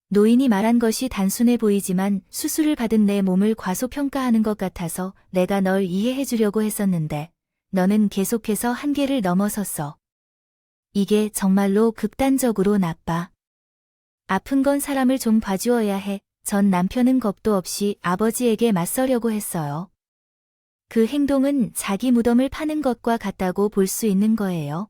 노인이 말한 것이 단순해 보이지만 수술을 받은 내 몸을 과소평가하는 것 같아서 내가 널 이해해 주려고 했었는데 너는 계속해서 한계를 넘어섰어. 이게 정말로 극단적으로 나빠. 아픈 건 사람을 좀 봐주어야 해. 전 남편은 겁도 없이 아버지에게 맞서려고 했어요. 그 행동은 자기 무덤을 파는 것과 같다고 볼 수 있는 거예요.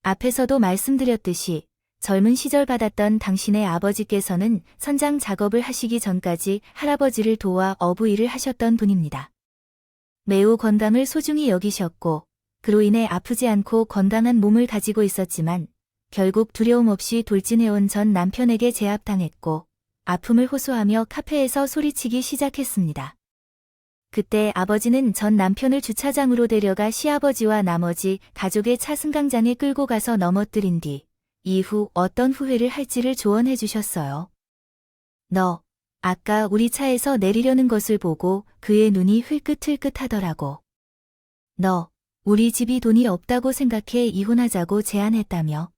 앞에서도 말씀드렸듯이 젊은 시절 받았던 당신의 아버지께서는 선장 작업을 하시기 전까지 할아버지를 도와 어부 일을 하셨던 분입니다. 매우 건강을 소중히 여기셨고 그로 인해 아프지 않고 건강한 몸을 가지고 있었지만 결국 두려움 없이 돌진해온 전 남편에게 제압당했고 아픔을 호소하며 카페에서 소리치기 시작했습니다. 그때 아버지는 전 남편을 주차장으로 데려가 시아버지와 나머지 가족의 차 승강장에 끌고 가서 넘어뜨린 뒤 이후 어떤 후회를 할지를 조언해 주셨어요. 너, 아까 우리 차에서 내리려는 것을 보고 그의 눈이 흘끗흘끗하더라고. 너, 우리 집이 돈이 없다고 생각해 이혼하자고 제안했다며.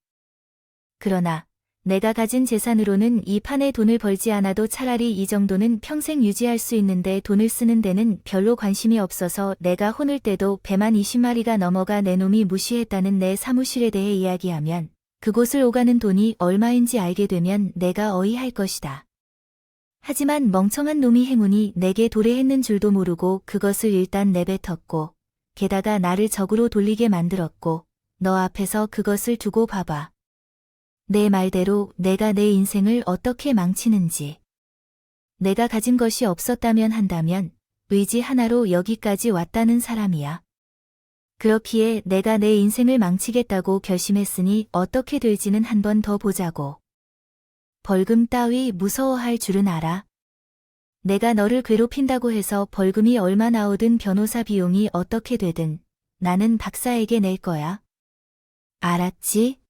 그러나 내가 가진 재산으로는 이 판에 돈을 벌지 않아도 차라리 이 정도는 평생 유지할 수 있는데 돈을 쓰는 데는 별로 관심이 없어서 내가 혼을 때도 배만 20마리가 넘어가 내 놈이 무시했다는 내 사무실에 대해 이야기하면 그곳을 오가는 돈이 얼마인지 알게 되면 내가 어이할 것이다. 하지만 멍청한 놈이 행운이 내게 도래했는 줄도 모르고 그것을 일단 내뱉었고 게다가 나를 적으로 돌리게 만들었고 너 앞에서 그것을 두고 봐봐. 내 말대로 내가 내 인생을 어떻게 망치는지. 내가 가진 것이 없었다면 한다면 의지 하나로 여기까지 왔다는 사람이야. 그렇기에 내가 내 인생을 망치겠다고 결심했으니 어떻게 될지는 한 번 더 보자고. 벌금 따위 무서워할 줄은 알아. 내가 너를 괴롭힌다고 해서 벌금이 얼마 나오든 변호사 비용이 어떻게 되든 나는 박사에게 낼 거야. 알았지?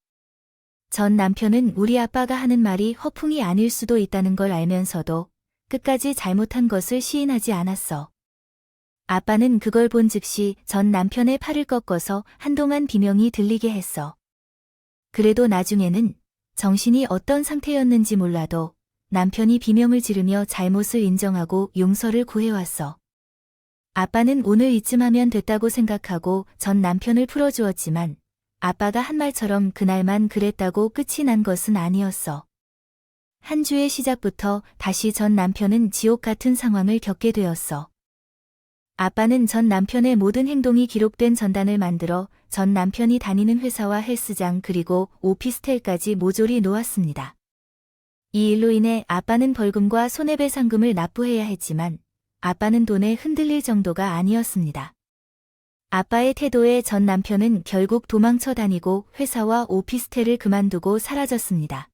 전 남편은 우리 아빠가 하는 말이 허풍이 아닐 수도 있다는 걸 알면서도 끝까지 잘못한 것을 시인하지 않았어. 아빠는 그걸 본 즉시 전 남편의 팔을 꺾어서 한동안 비명이 들리게 했어. 그래도 나중에는 정신이 어떤 상태였는지 몰라도 남편이 비명을 지르며 잘못을 인정하고 용서를 구해왔어. 아빠는 오늘 이쯤 하면 됐다고 생각하고 전 남편을 풀어주었지만 아빠가 한 말처럼 그날만 그랬다고 끝이 난 것은 아니었어. 한 주의 시작부터 다시 전 남편은 지옥 같은 상황을 겪게 되었어. 아빠는 전 남편의 모든 행동이 기록된 전단을 만들어 전 남편이 다니는 회사와 헬스장 그리고 오피스텔까지 모조리 놓았습니다. 이 일로 인해 아빠는 벌금과 손해배상금을 납부해야 했지만 아빠는 돈에 흔들릴 정도가 아니었습니다. 아빠의 태도에 전 남편은 결국 도망쳐 다니고 회사와 오피스텔을 그만두고 사라졌습니다.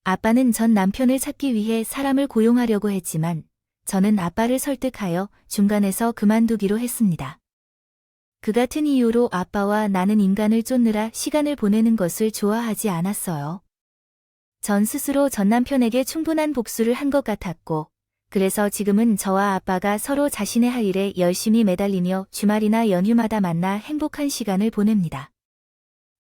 아빠는 전 남편을 찾기 위해 사람을 고용하려고 했지만 저는 아빠를 설득하여 중간에서 그만두기로 했습니다. 그 같은 이유로 아빠와 나는 인간을 쫓느라 시간을 보내는 것을 좋아하지 않았어요. 전 스스로 전 남편에게 충분한 복수를 한 것 같았고, 그래서 지금은 저와 아빠가 서로 자신의 할 일에 열심히 매달리며 주말이나 연휴마다 만나 행복한 시간을 보냅니다.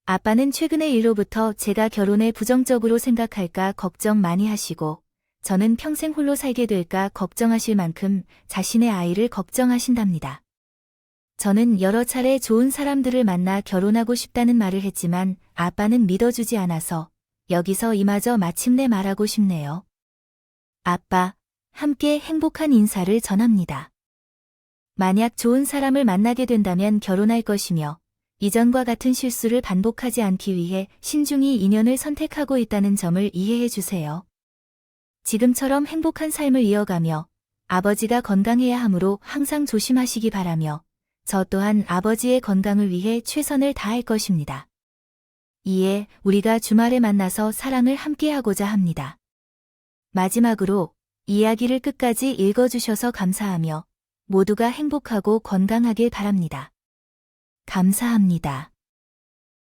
아빠는 최근의 일로부터 제가 결혼에 부정적으로 생각할까 걱정 많이 하시고, 저는 평생 홀로 살게 될까 걱정하실 만큼 자신의 아이를 걱정하신답니다. 저는 여러 차례 좋은 사람들을 만나 결혼하고 싶다는 말을 했지만 아빠는 믿어주지 않아서 여기서 이마저 마침내 말하고 싶네요. 아빠, 함께 행복한 인사를 전합니다. 만약 좋은 사람을 만나게 된다면 결혼할 것이며 이전과 같은 실수를 반복하지 않기 위해 신중히 인연을 선택하고 있다는 점을 이해해 주세요. 지금처럼 행복한 삶을 이어가며 아버지가 건강해야 하므로 항상 조심하시기 바라며 저 또한 아버지의 건강을 위해 최선을 다할 것입니다. 이에 우리가 주말에 만나서 사랑을 함께하고자 합니다. 마지막으로 이야기를 끝까지 읽어주셔서 감사하며 모두가 행복하고 건강하길 바랍니다. 감사합니다.